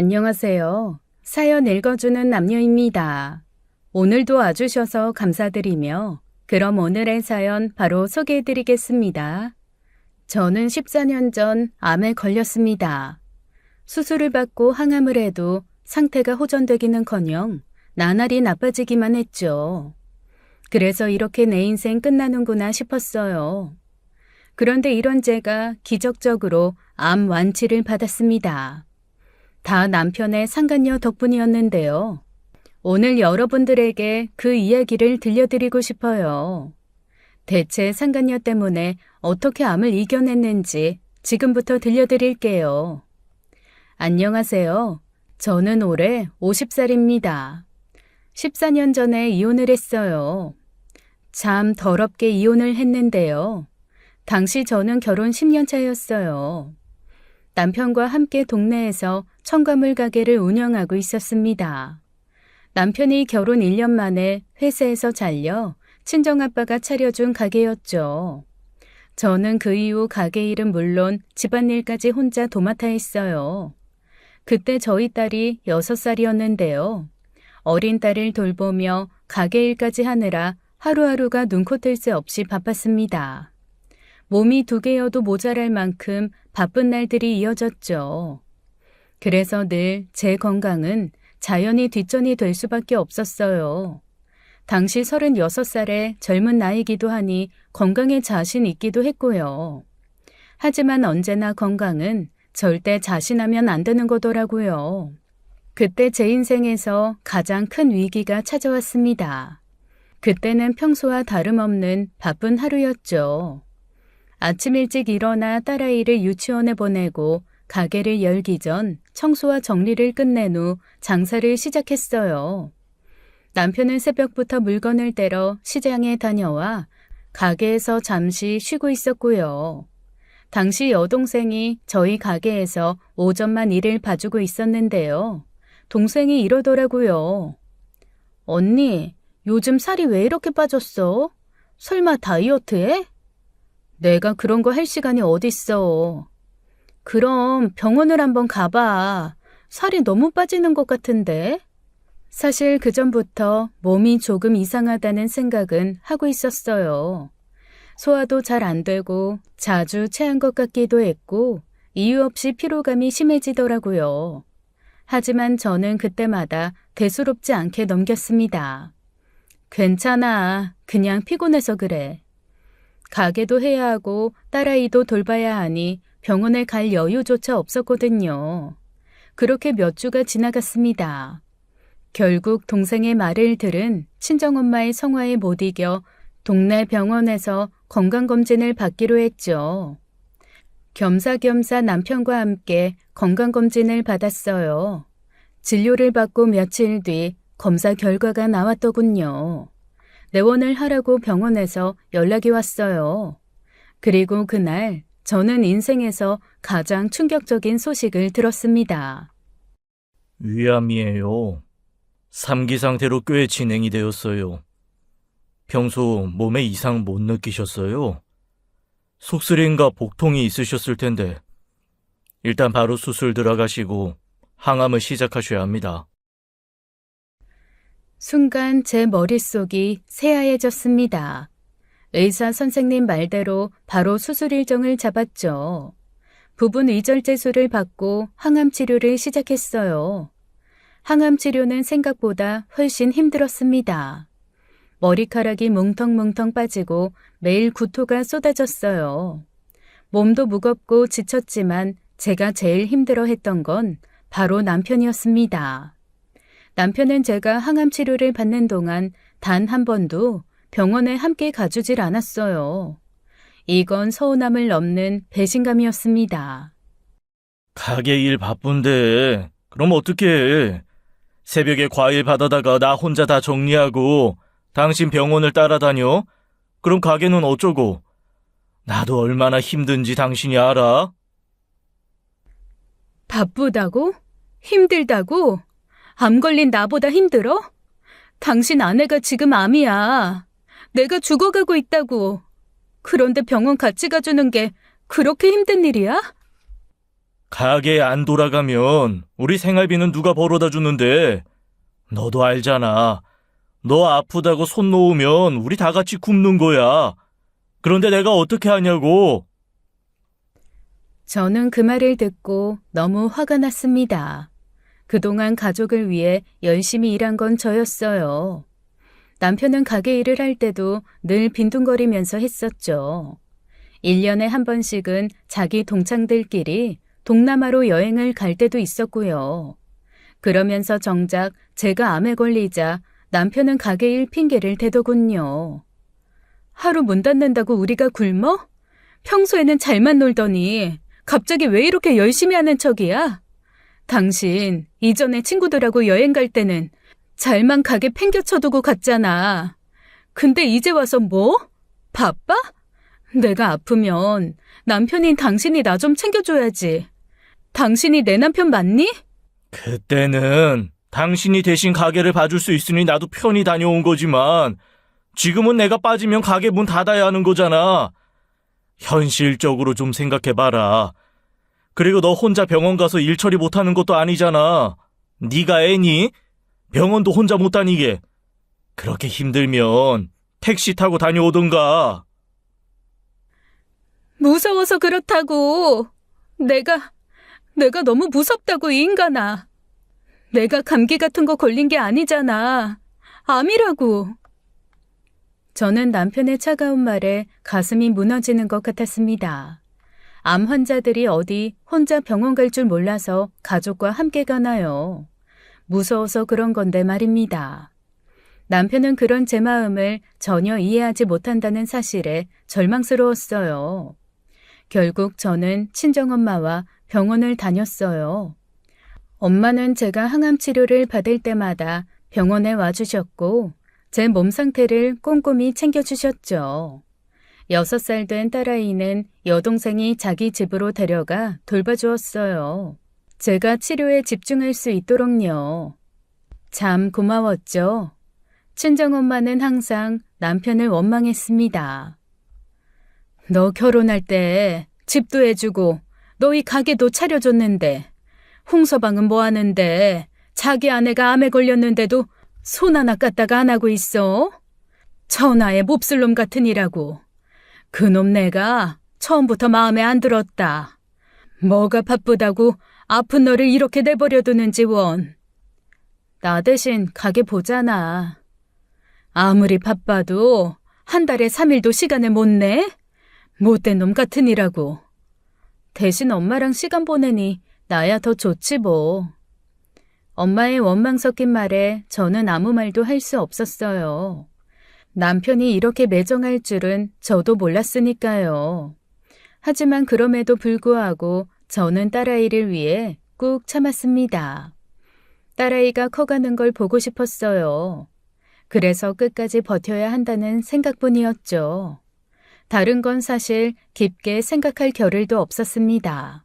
안녕하세요. 사연 읽어주는 남녀입니다. 오늘도 와주셔서 감사드리며 그럼 오늘의 사연 바로 소개해드리겠습니다. 저는 14년 전 암에 걸렸습니다. 수술을 받고 항암을 해도 상태가 호전되기는커녕 나날이 나빠지기만 했죠. 그래서 이렇게 내 인생 끝나는구나 싶었어요. 그런데 이런 제가 기적적으로 암 완치를 받았습니다. 다 남편의 상간녀 덕분이었는데요. 오늘 여러분들에게 그 이야기를 들려드리고 싶어요. 대체 상간녀 때문에 어떻게 암을 이겨냈는지 지금부터 들려드릴게요. 안녕하세요. 저는 올해 50살입니다. 14년 전에 이혼을 했어요. 참 더럽게 이혼을 했는데요. 당시 저는 결혼 10년 차였어요. 남편과 함께 동네에서 첨가물 가게를 운영하고 있었습니다. 남편이 결혼 1년 만에 회사에서 잘려 친정아빠가 차려준 가게였죠. 저는 그 이후 가게 일은 물론 집안일까지 혼자 도맡아 했어요. 그때 저희 딸이 6살이었는데요. 어린 딸을 돌보며 가게 일까지 하느라 하루하루가 눈코 뜰 새 없이 바빴습니다. 몸이 2개여도 모자랄 만큼 바쁜 날들이 이어졌죠. 그래서 늘 제 건강은 자연히 뒷전이 될 수밖에 없었어요. 당시 36살의 젊은 나이기도 하니 건강에 자신 있기도 했고요. 하지만 언제나 건강은 절대 자신하면 안 되는 거더라고요. 그때 제 인생에서 가장 큰 위기가 찾아왔습니다. 그때는 평소와 다름없는 바쁜 하루였죠. 아침 일찍 일어나 딸아이를 유치원에 보내고 가게를 열기 전 청소와 정리를 끝낸 후 장사를 시작했어요. 남편은 새벽부터 물건을 떼러 시장에 다녀와 가게에서 잠시 쉬고 있었고요. 당시 여동생이 저희 가게에서 오전만 일을 봐주고 있었는데요. 동생이 이러더라고요. 언니, 요즘 살이 왜 이렇게 빠졌어? 설마 다이어트해? 내가 그런 거 할 시간이 어딨어. 그럼 병원을 한번 가봐. 살이 너무 빠지는 것 같은데? 사실 그전부터 몸이 조금 이상하다는 생각은 하고 있었어요. 소화도 잘 안 되고 자주 체한 것 같기도 했고 이유 없이 피로감이 심해지더라고요. 하지만 저는 그때마다 대수롭지 않게 넘겼습니다. 괜찮아. 그냥 피곤해서 그래. 가게도 해야 하고 딸아이도 돌봐야 하니 병원에 갈 여유조차 없었거든요. 그렇게 몇 주가 지나갔습니다. 결국 동생의 말을 들은 친정엄마의 성화에 못 이겨 동네 병원에서 건강검진을 받기로 했죠. 겸사겸사 남편과 함께 건강검진을 받았어요. 진료를 받고 며칠 뒤 검사 결과가 나왔더군요. 내원을 하라고 병원에서 연락이 왔어요. 그리고 그날 저는 인생에서 가장 충격적인 소식을 들었습니다. 위암이에요. 3기 상태로 꽤 진행이 되었어요. 평소 몸에 이상 못 느끼셨어요? 속쓰림과 복통이 있으셨을 텐데 일단 바로 수술 들어가시고 항암을 시작하셔야 합니다. 순간 제 머릿속이 새하얘졌습니다. 의사 선생님 말대로 바로 수술 일정을 잡았죠. 부분 의절제술을 받고 항암 치료를 시작했어요. 항암 치료는 생각보다 훨씬 힘들었습니다. 머리카락이 뭉텅뭉텅 빠지고 매일 구토가 쏟아졌어요. 몸도 무겁고 지쳤지만 제가 제일 힘들어했던 건 바로 남편이었습니다. 남편은 제가 항암 치료를 받는 동안 단 한 번도 병원에 함께 가주질 않았어요. 이건 서운함을 넘는 배신감이었습니다. 가게 일 바쁜데 그럼 어떡해. 새벽에 과일 받아다가 나 혼자 다 정리하고 당신 병원을 따라다녀? 그럼 가게는 어쩌고? 나도 얼마나 힘든지 당신이 알아? 바쁘다고? 힘들다고? 암 걸린 나보다 힘들어? 당신 아내가 지금 암이야. 내가 죽어가고 있다고. 그런데 병원 같이 가주는 게 그렇게 힘든 일이야? 가게에 안 돌아가면 우리 생활비는 누가 벌어다 주는데? 너도 알잖아. 너 아프다고 손 놓으면 우리 다 같이 굶는 거야. 그런데 내가 어떻게 하냐고. 저는 그 말을 듣고 너무 화가 났습니다. 그동안 가족을 위해 열심히 일한 건 저였어요. 남편은 가게 일을 할 때도 늘 빈둥거리면서 했었죠. 1년에 한 번씩은 자기 동창들끼리 동남아로 여행을 갈 때도 있었고요. 그러면서 정작 제가 암에 걸리자 남편은 가게 일 핑계를 대더군요. 하루 문 닫는다고 우리가 굶어? 평소에는 잘만 놀더니 갑자기 왜 이렇게 열심히 하는 척이야? 당신 이전에 친구들하고 여행 갈 때는 잘만 가게 팽겨쳐두고 갔잖아. 근데 이제 와서 뭐? 바빠? 내가 아프면 남편인 당신이 나 좀 챙겨줘야지. 당신이 내 남편 맞니? 그때는 당신이 대신 가게를 봐줄 수 있으니 나도 편히 다녀온 거지만 지금은 내가 빠지면 가게 문 닫아야 하는 거잖아. 현실적으로 좀 생각해봐라. 그리고 너 혼자 병원 가서 일 처리 못하는 것도 아니잖아. 네가 애니? 병원도 혼자 못 다니게. 그렇게 힘들면 택시 타고 다녀오던가. 무서워서 그렇다고. 내가 너무 무섭다고, 이 인간아. 내가 감기 같은 거 걸린 게 아니잖아. 암이라고. 저는 남편의 차가운 말에 가슴이 무너지는 것 같았습니다. 암 환자들이 어디 혼자 병원 갈 줄 몰라서 가족과 함께 가나요? 무서워서 그런 건데 말입니다. 남편은 그런 제 마음을 전혀 이해하지 못한다는 사실에 절망스러웠어요. 결국 저는 친정엄마와 병원을 다녔어요. 엄마는 제가 항암 치료를 받을 때마다 병원에 와주셨고 제 몸 상태를 꼼꼼히 챙겨주셨죠. 6살 된 딸아이는 여동생이 자기 집으로 데려가 돌봐주었어요. 제가 치료에 집중할 수 있도록요. 참 고마웠죠. 친정엄마는 항상 남편을 원망했습니다. 너 결혼할 때 집도 해주고 너희 가게도 차려줬는데 홍서방은 뭐 하는데 자기 아내가 암에 걸렸는데도 손 하나 까딱 안 하고 있어? 천하의 몹쓸 놈 같으니라고. 그놈 내가 처음부터 마음에 안 들었다. 뭐가 바쁘다고 아픈 너를 이렇게 내버려 두는지 원. 나 대신 가게 보잖아. 아무리 바빠도 한 달에 3일도 시간을 못 내? 못된 놈 같으니라고. 대신 엄마랑 시간 보내니 나야 더 좋지 뭐. 엄마의 원망 섞인 말에 저는 아무 말도 할 수 없었어요. 남편이 이렇게 매정할 줄은 저도 몰랐으니까요. 하지만 그럼에도 불구하고 저는 딸아이를 위해 꾹 참았습니다. 딸아이가 커가는 걸 보고 싶었어요. 그래서 끝까지 버텨야 한다는 생각뿐이었죠. 다른 건 사실 깊게 생각할 겨를도 없었습니다.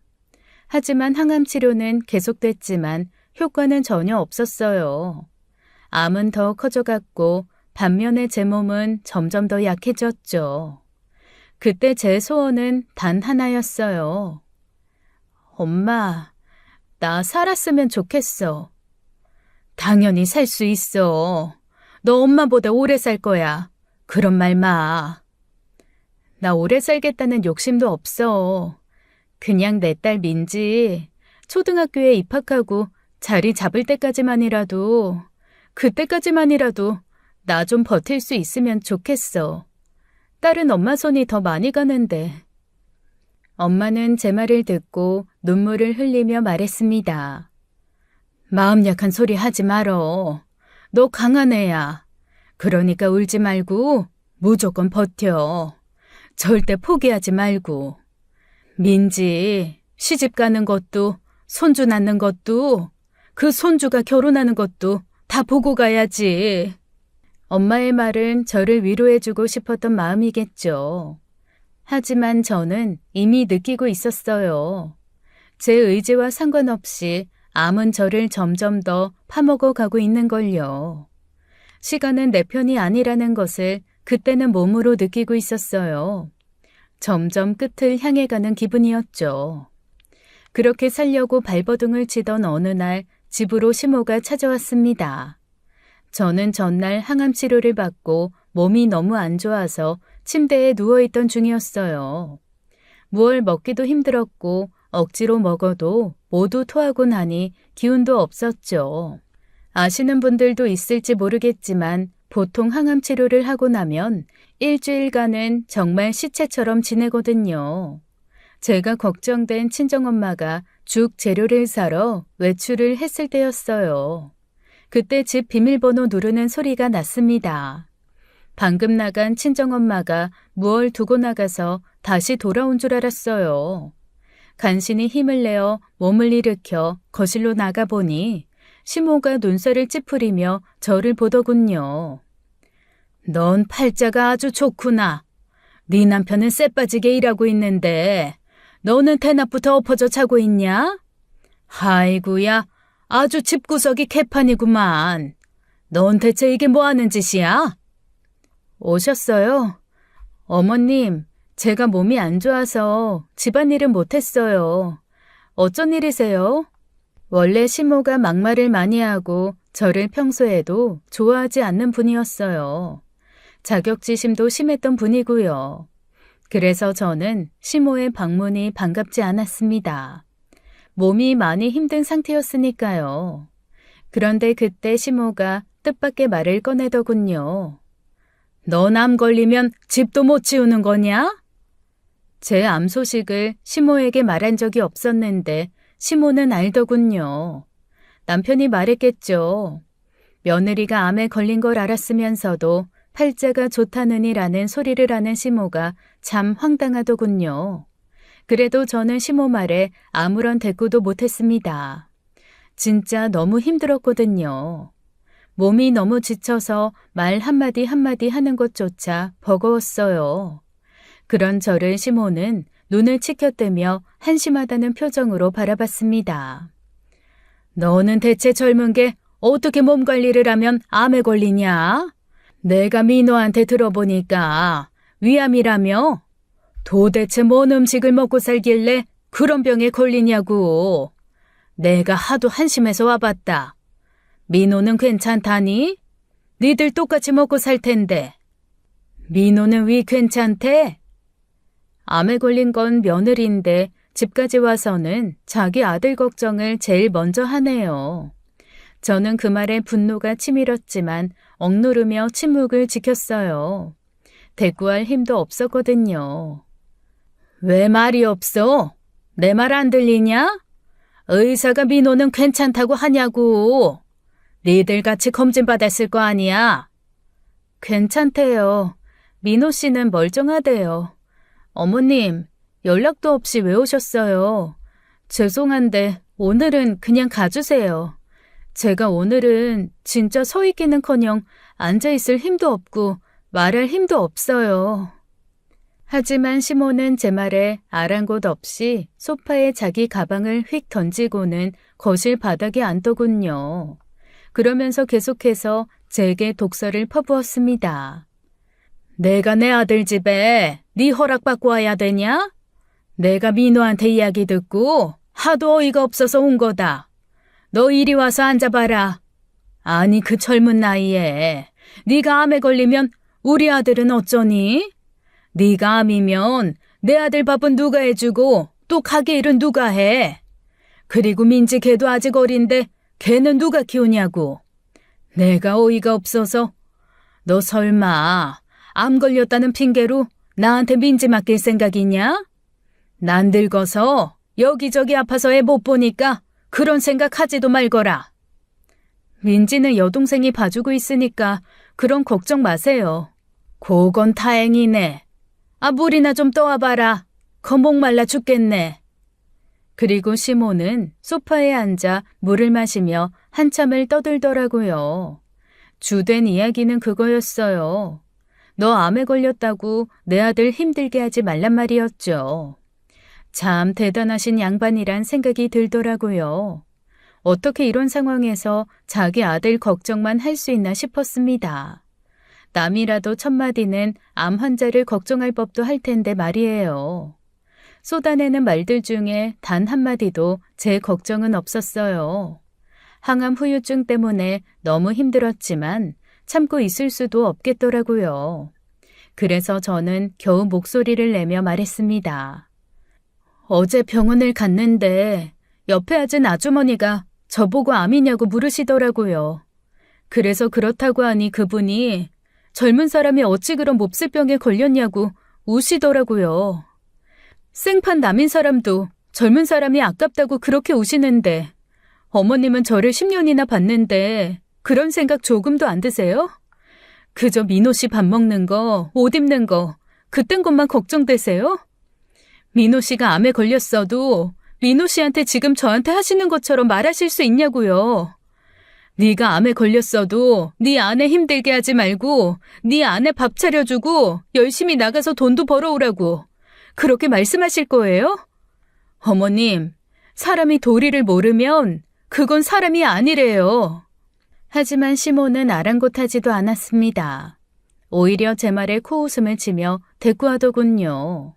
하지만 항암 치료는 계속됐지만 효과는 전혀 없었어요. 암은 더 커져갔고 반면에 제 몸은 점점 더 약해졌죠. 그때 제 소원은 단 하나였어요. 엄마, 나 살았으면 좋겠어. 당연히 살 수 있어. 너 엄마보다 오래 살 거야. 그런 말 마. 나 오래 살겠다는 욕심도 없어. 그냥 내 딸 민지 초등학교에 입학하고 자리 잡을 때까지만이라도 그때까지만이라도 나 좀 버틸 수 있으면 좋겠어. 딸은 엄마 손이 더 많이 가는데. 엄마는 제 말을 듣고 눈물을 흘리며 말했습니다. 마음 약한 소리 하지 말어. 너 강한 애야. 그러니까 울지 말고 무조건 버텨. 절대 포기하지 말고. 민지, 시집 가는 것도 손주 낳는 것도 그 손주가 결혼하는 것도 다 보고 가야지. 엄마의 말은 저를 위로해주고 싶었던 마음이겠죠. 하지만 저는 이미 느끼고 있었어요. 제 의지와 상관없이 암은 저를 점점 더 파먹어 가고 있는 걸요. 시간은 내 편이 아니라는 것을 그때는 몸으로 느끼고 있었어요. 점점 끝을 향해 가는 기분이었죠. 그렇게 살려고 발버둥을 치던 어느 날 집으로 시모가 찾아왔습니다. 저는 전날 항암 치료를 받고 몸이 너무 안 좋아서 침대에 누워있던 중이었어요. 무얼 먹기도 힘들었고 억지로 먹어도 모두 토하고 나니 기운도 없었죠. 아시는 분들도 있을지 모르겠지만 보통 항암 치료를 하고 나면 일주일간은 정말 시체처럼 지내거든요. 제가 걱정된 친정엄마가 죽 재료를 사러 외출을 했을 때였어요. 그때 집 비밀번호 누르는 소리가 났습니다. 방금 나간 친정엄마가 무얼 두고 나가서 다시 돌아온 줄 알았어요. 간신히 힘을 내어 몸을 일으켜 거실로 나가보니 시모가 눈살을 찌푸리며 저를 보더군요. 넌 팔자가 아주 좋구나. 네 남편은 쎄빠지게 일하고 있는데 너는 대낮부터 엎어져 자고 있냐? 아이구야, 아주 집구석이 개판이구만. 넌 대체 이게 뭐 하는 짓이야? 오셨어요? 어머님, 제가 몸이 안 좋아서 집안일은 못했어요. 어쩐 일이세요? 원래 시모가 막말을 많이 하고 저를 평소에도 좋아하지 않는 분이었어요. 자격지심도 심했던 분이고요. 그래서 저는 시모의 방문이 반갑지 않았습니다. 몸이 많이 힘든 상태였으니까요. 그런데 그때 시모가 뜻밖의 말을 꺼내더군요. 너 암 걸리면 집도 못 치우는 거냐? 제 암 소식을 시모에게 말한 적이 없었는데 시모는 알더군요. 남편이 말했겠죠. 며느리가 암에 걸린 걸 알았으면서도 팔자가 좋다느니라는 소리를 하는 시모가 참 황당하더군요. 그래도 저는 시모 말에 아무런 대꾸도 못했습니다. 진짜 너무 힘들었거든요. 몸이 너무 지쳐서 말 한마디 한마디 하는 것조차 버거웠어요. 그런 저를 시모는 눈을 치켜뜨며 한심하다는 표정으로 바라봤습니다. 너는 대체 젊은 게 어떻게 몸 관리를 하면 암에 걸리냐? 내가 민호한테 들어보니까 위암이라며? 도대체 뭔 음식을 먹고 살길래 그런 병에 걸리냐고. 내가 하도 한심해서 와봤다. 민호는 괜찮다니? 니들 똑같이 먹고 살 텐데. 민호는 위 괜찮대? 암에 걸린 건 며느리인데 집까지 와서는 자기 아들 걱정을 제일 먼저 하네요. 저는 그 말에 분노가 치밀었지만 억누르며 침묵을 지켰어요. 대꾸할 힘도 없었거든요. 왜 말이 없어? 내 말 안 들리냐? 의사가 민호는 괜찮다고 하냐고. 니들 같이 검진 받았을 거 아니야? 괜찮대요. 민호 씨는 멀쩡하대요. 어머님, 연락도 없이 왜 오셨어요? 죄송한데 오늘은 그냥 가주세요. 제가 오늘은 진짜 서 있기는커녕 앉아있을 힘도 없고 말할 힘도 없어요. 하지만 시모는 제 말에 아랑곳 없이 소파에 자기 가방을 휙 던지고는 거실 바닥에 앉더군요. 그러면서 계속해서 제게 독서를 퍼부었습니다. 내가 내 아들 집에 네 허락받고 와야 되냐? 내가 민호한테 이야기 듣고 하도 어이가 없어서 온 거다. 너 이리 와서 앉아봐라. 아니 그 젊은 나이에 네가 암에 걸리면 우리 아들은 어쩌니? 네가 암이면 내 아들 밥은 누가 해주고 또 가게 일은 누가 해? 그리고 민지 걔도 아직 어린데 걔는 누가 키우냐고. 내가 어이가 없어서. 너 설마 암 걸렸다는 핑계로 나한테 민지 맡길 생각이냐? 난 늙어서 여기저기 아파서 애 못 보니까 그런 생각하지도 말거라. 민지는 여동생이 봐주고 있으니까 그런 걱정 마세요. 그건 다행이네. 아, 물이나 좀 떠와봐라. 거목 말라 죽겠네. 그리고 시모는 소파에 앉아 물을 마시며 한참을 떠들더라고요. 주된 이야기는 그거였어요. 너 암에 걸렸다고 내 아들 힘들게 하지 말란 말이었죠. 참 대단하신 양반이란 생각이 들더라고요. 어떻게 이런 상황에서 자기 아들 걱정만 할 수 있나 싶었습니다. 남이라도 첫마디는 암 환자를 걱정할 법도 할 텐데 말이에요. 쏟아내는 말들 중에 단 한마디도 제 걱정은 없었어요. 항암 후유증 때문에 너무 힘들었지만 참고 있을 수도 없겠더라고요. 그래서 저는 겨우 목소리를 내며 말했습니다. 어제 병원을 갔는데 옆에 앉은 아주머니가 저보고 암이냐고 물으시더라고요. 그래서 그렇다고 하니 그분이 젊은 사람이 어찌 그런 몹쓸 병에 걸렸냐고 우시더라고요. 생판 남인 사람도 젊은 사람이 아깝다고 그렇게 우시는데 어머님은 저를 10년이나 봤는데 그런 생각 조금도 안 드세요? 그저 민호 씨 밥 먹는 거, 옷 입는 거, 그딴 것만 걱정되세요? 민호 씨가 암에 걸렸어도 민호 씨한테 지금 저한테 하시는 것처럼 말하실 수 있냐고요. 네가 암에 걸렸어도 네 아내 힘들게 하지 말고 네 아내 밥 차려주고 열심히 나가서 돈도 벌어오라고 그렇게 말씀하실 거예요? 어머님, 사람이 도리를 모르면 그건 사람이 아니래요. 하지만 시모는 아랑곳하지도 않았습니다. 오히려 제 말에 코웃음을 치며 대꾸하더군요.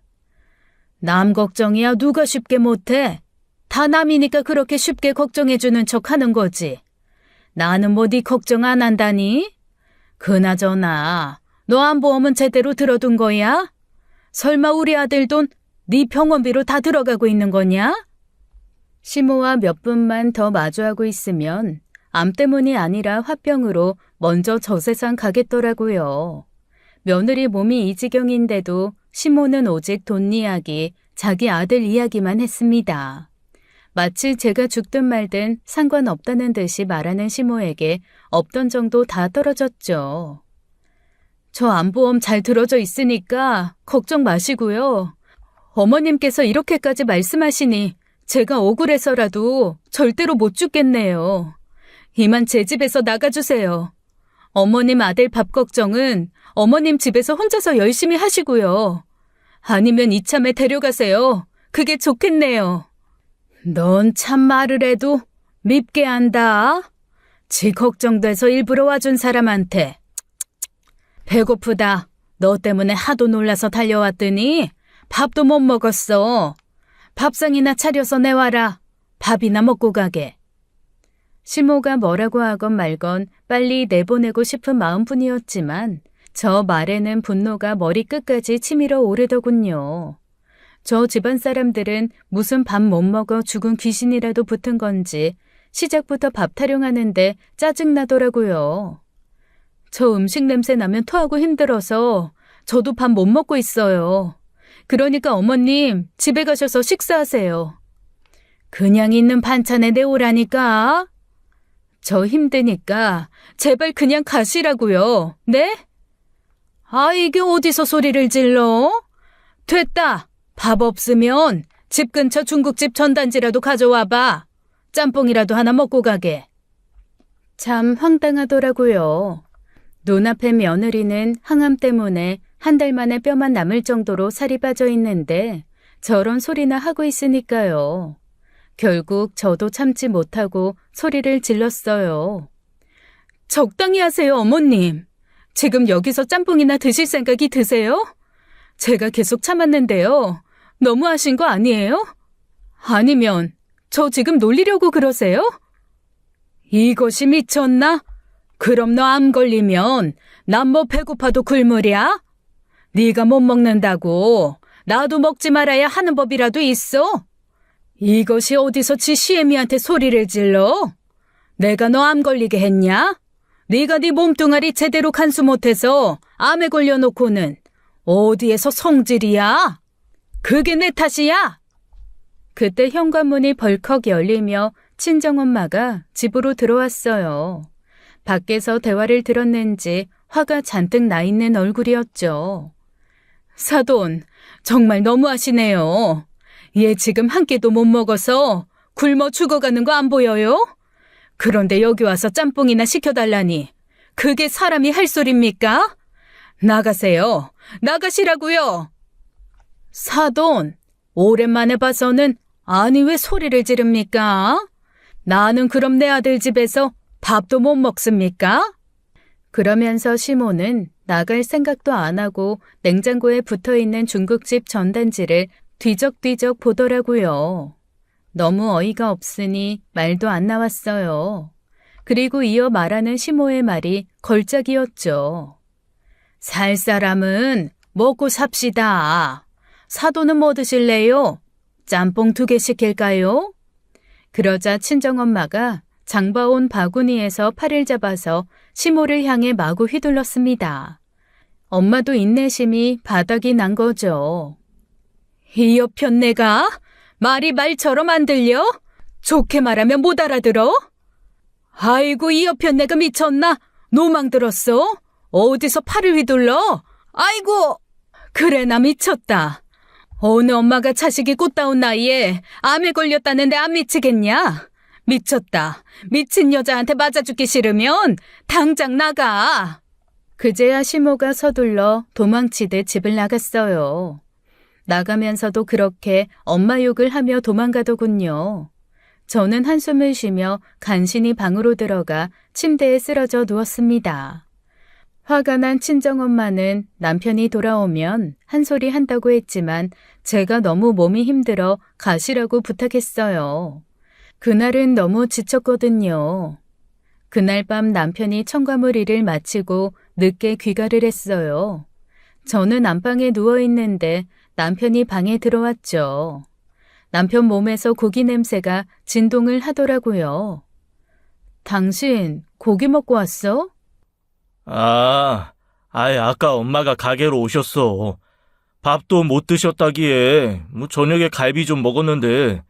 남 걱정이야 누가 쉽게 못해? 다 남이니까 그렇게 쉽게 걱정해주는 척 하는 거지. 나는 뭐 네 걱정 안 한다니? 그나저나 너 암보험은 제대로 들어둔 거야? 설마 우리 아들 돈 네 병원비로 다 들어가고 있는 거냐? 시모와 몇 분만 더 마주하고 있으면 암 때문이 아니라 화병으로 먼저 저 세상 가겠더라고요. 며느리 몸이 이 지경인데도 시모는 오직 돈 이야기, 자기 아들 이야기만 했습니다. 마치 제가 죽든 말든 상관없다는 듯이 말하는 시모에게 없던 정도 다 떨어졌죠. 저 암보험 잘 들어져 있으니까 걱정 마시고요. 어머님께서 이렇게까지 말씀하시니 제가 억울해서라도 절대로 못 죽겠네요. 이만 제 집에서 나가주세요. 어머님 아들 밥 걱정은 어머님 집에서 혼자서 열심히 하시고요. 아니면 이참에 데려가세요. 그게 좋겠네요. 넌 참 말을 해도 밉게 한다. 지 걱정돼서 일부러 와준 사람한테. 배고프다. 너 때문에 하도 놀라서 달려왔더니 밥도 못 먹었어. 밥상이나 차려서 내와라. 밥이나 먹고 가게. 시모가 뭐라고 하건 말건 빨리 내보내고 싶은 마음뿐이었지만 저 말에는 분노가 머리끝까지 치밀어 오르더군요. 저 집안 사람들은 무슨 밥 못 먹어 죽은 귀신이라도 붙은 건지 시작부터 밥 타령하는데 짜증나더라고요. 저 음식 냄새 나면 토하고 힘들어서 저도 밥 못 먹고 있어요. 그러니까 어머님 집에 가셔서 식사하세요. 그냥 있는 반찬에 내오라니까. 저 힘드니까 제발 그냥 가시라고요. 네? 아, 이게 어디서 소리를 질러? 됐다. 밥 없으면 집 근처 중국집 전단지라도 가져와봐. 짬뽕이라도 하나 먹고 가게. 참 황당하더라고요. 눈앞의 며느리는 항암 때문에 한 달 만에 뼈만 남을 정도로 살이 빠져 있는데 저런 소리나 하고 있으니까요. 결국 저도 참지 못하고 소리를 질렀어요. 적당히 하세요, 어머님. 지금 여기서 짬뽕이나 드실 생각이 드세요? 제가 계속 참았는데요. 너무하신 거 아니에요? 아니면 저 지금 놀리려고 그러세요? 이것이 미쳤나? 그럼 너 암 걸리면 난 뭐 배고파도 굶으랴? 네가 못 먹는다고 나도 먹지 말아야 하는 법이라도 있어? 이것이 어디서 지 시애미한테 소리를 질러? 내가 너 암 걸리게 했냐? 네가 네 몸뚱아리 제대로 간수 못해서 암에 걸려놓고는 어디에서 성질이야? 그게 내 탓이야? 그때 현관문이 벌컥 열리며 친정엄마가 집으로 들어왔어요. 밖에서 대화를 들었는지 화가 잔뜩 나 있는 얼굴이었죠. 사돈, 정말 너무하시네요. 얘 지금 한 끼도 못 먹어서 굶어 죽어가는 거 안 보여요? 그런데 여기 와서 짬뽕이나 시켜달라니 그게 사람이 할 소리입니까? 나가세요. 나가시라고요. 사돈, 오랜만에 봐서는 아니 왜 소리를 지릅니까? 나는 그럼 내 아들 집에서 밥도 못 먹습니까? 그러면서 시모는 나갈 생각도 안 하고 냉장고에 붙어있는 중국집 전단지를 뒤적뒤적 보더라고요. 너무 어이가 없으니 말도 안 나왔어요. 그리고 이어 말하는 시모의 말이 걸작이었죠. 살 사람은 먹고 삽시다. 사돈은 뭐 드실래요? 짬뽕 2개 시킬까요? 그러자 친정엄마가 장봐온 바구니에서 팔을 잡아서 시모를 향해 마구 휘둘렀습니다. 엄마도 인내심이 바닥이 난 거죠. 이 옆편 내가 말이 말처럼 안 들려? 좋게 말하면 못 알아들어? 아이고 이 옆편 내가 미쳤나? 노망 들었어? 어디서 팔을 휘둘러? 아이고! 그래 나 미쳤다. 어느 엄마가 자식이 꽃다운 나이에 암에 걸렸다는데 안 미치겠냐? 미쳤다. 미친 여자한테 맞아 죽기 싫으면 당장 나가. 그제야 시모가 서둘러 도망치듯 집을 나갔어요. 나가면서도 그렇게 엄마 욕을 하며 도망가더군요. 저는 한숨을 쉬며 간신히 방으로 들어가 침대에 쓰러져 누웠습니다. 화가 난 친정엄마는 남편이 돌아오면 한 소리 한다고 했지만 제가 너무 몸이 힘들어 가시라고 부탁했어요. 그날은 너무 지쳤거든요. 그날 밤 남편이 첨가물 일을 마치고 늦게 귀가를 했어요. 저는 안방에 누워있는데 남편이 방에 들어왔죠. 남편 몸에서 고기 냄새가 진동을 하더라고요. 당신 고기 먹고 왔어? 아까 엄마가 가게로 오셨어. 밥도 못 드셨다기에 저녁에 갈비 좀 먹었는데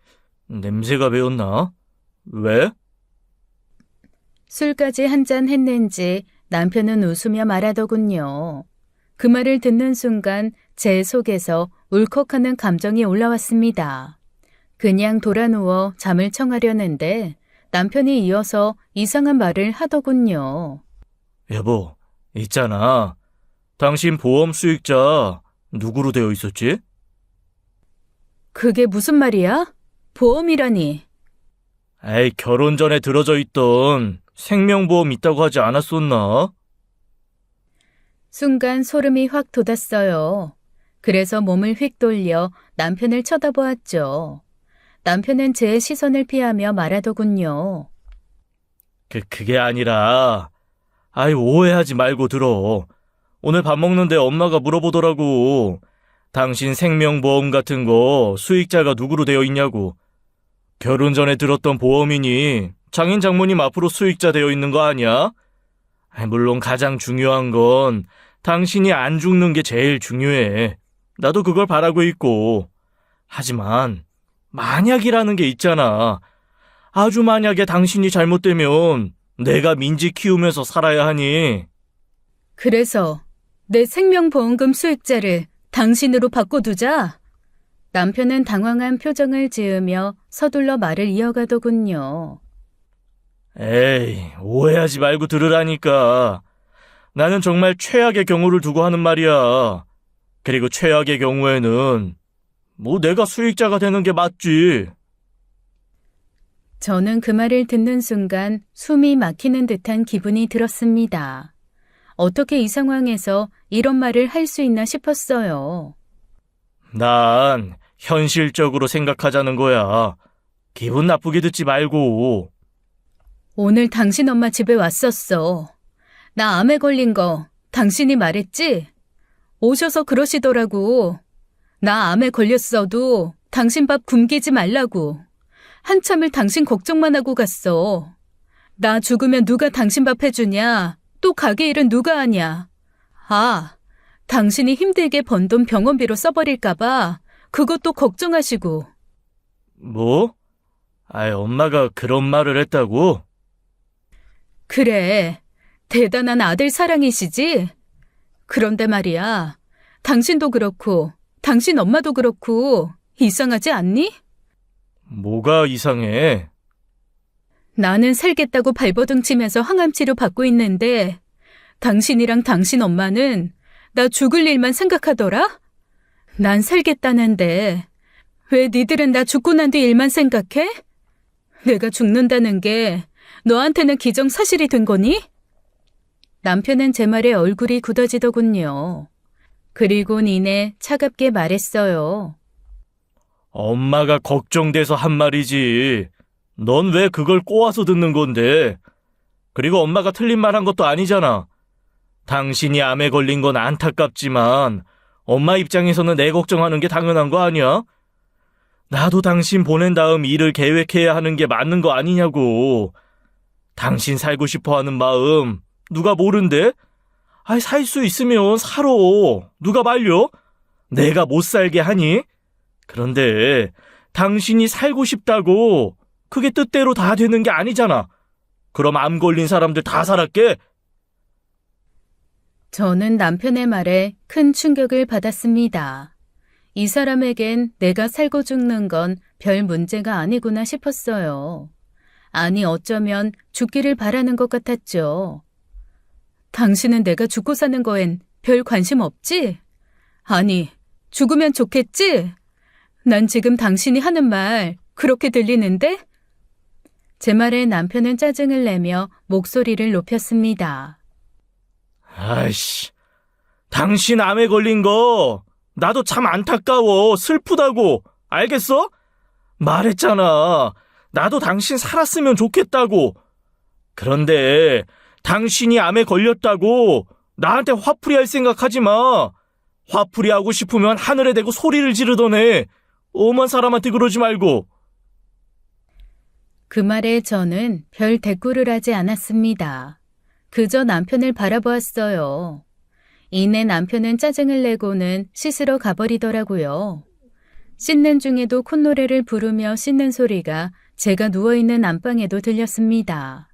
냄새가 배었나? 왜? 술까지 한잔 했는지 남편은 웃으며 말하더군요. 그 말을 듣는 순간 제 속에서 울컥하는 감정이 올라왔습니다. 그냥 돌아누워 잠을 청하려는데 남편이 이어서 이상한 말을 하더군요. 여보, 있잖아. 당신 보험 수익자 누구로 되어 있었지? 그게 무슨 말이야? 보험이라니. 에이, 결혼 전에 들어져 있던 생명보험 있다고 하지 않았었나? 순간 소름이 확 돋았어요. 그래서 몸을 휙 돌려 남편을 쳐다보았죠. 남편은 제 시선을 피하며 말하더군요. 그게 아니라, 오해하지 말고 들어. 오늘 밥 먹는데 엄마가 물어보더라고. 당신 생명보험 같은 거 수익자가 누구로 되어 있냐고. 결혼 전에 들었던 보험이니 장인 장모님 앞으로 수익자 되어 있는 거 아니야? 물론 가장 중요한 건 당신이 안 죽는 게 제일 중요해. 나도 그걸 바라고 있고. 하지만 만약이라는 게 있잖아. 아주 만약에 당신이 잘못되면 내가 민지 키우면서 살아야 하니. 그래서 내 생명보험금 수익자를 당신으로 바꿔두자. 남편은 당황한 표정을 지으며 서둘러 말을 이어가더군요. 에이, 오해하지 말고 들으라니까. 나는 정말 최악의 경우를 두고 하는 말이야. 그리고 최악의 경우에는 내가 수익자가 되는 게 맞지. 저는 그 말을 듣는 순간 숨이 막히는 듯한 기분이 들었습니다. 어떻게 이 상황에서 이런 말을 할 수 있나 싶었어요. 난 현실적으로 생각하자는 거야. 기분 나쁘게 듣지 말고. 오늘 당신 엄마 집에 왔었어. 나 암에 걸린 거 당신이 말했지? 오셔서 그러시더라고. 나 암에 걸렸어도 당신 밥 굶기지 말라고. 한참을 당신 걱정만 하고 갔어. 나 죽으면 누가 당신 밥 해주냐? 또 가게 일은 누가 하냐? 당신이 힘들게 번 돈 병원비로 써버릴까봐 그것도 걱정하시고. 뭐? 엄마가 그런 말을 했다고? 그래, 대단한 아들 사랑이시지? 그런데 말이야, 당신도 그렇고 당신 엄마도 그렇고 이상하지 않니? 뭐가 이상해? 나는 살겠다고 발버둥 치면서 항암치료 받고 있는데 당신이랑 당신 엄마는 나 죽을 일만 생각하더라? 난 살겠다는데 왜 니들은 나 죽고 난 뒤 일만 생각해? 내가 죽는다는 게 너한테는 기정사실이 된 거니? 남편은 제 말에 얼굴이 굳어지더군요. 그리고 니네 차갑게 말했어요. 엄마가 걱정돼서 한 말이지. 넌 왜 그걸 꼬아서 듣는 건데? 그리고 엄마가 틀린 말 한 것도 아니잖아. 당신이 암에 걸린 건 안타깝지만 엄마 입장에서는 내 걱정하는 게 당연한 거 아니야? 나도 당신 보낸 다음 일을 계획해야 하는 게 맞는 거 아니냐고. 당신 살고 싶어 하는 마음 누가 모른대? 아이, 살 수 있으면 살아. 누가 말려? 내가 못 살게 하니? 그런데 당신이 살고 싶다고 그게 뜻대로 다 되는 게 아니잖아. 그럼 암 걸린 사람들 다 살았게? 저는 남편의 말에 큰 충격을 받았습니다. 이 사람에겐 내가 살고 죽는 건 별 문제가 아니구나 싶었어요. 아니, 어쩌면 죽기를 바라는 것 같았죠. 당신은 내가 죽고 사는 거엔 별 관심 없지? 아니, 죽으면 좋겠지? 난 지금 당신이 하는 말 그렇게 들리는데? 제 말에 남편은 짜증을 내며 목소리를 높였습니다. 아이씨, 당신 암에 걸린 거 나도 참 안타까워. 슬프다고. 알겠어? 말했잖아. 나도 당신 살았으면 좋겠다고. 그런데 당신이 암에 걸렸다고 나한테 화풀이 할 생각하지 마. 화풀이 하고 싶으면 하늘에 대고 소리를 지르더네. 오만 사람한테 그러지 말고. 그 말에 저는 별 대꾸를 하지 않았습니다. 그저 남편을 바라보았어요. 이내 남편은 짜증을 내고는 씻으러 가버리더라고요. 씻는 중에도 콧노래를 부르며 씻는 소리가 제가 누워있는 안방에도 들렸습니다.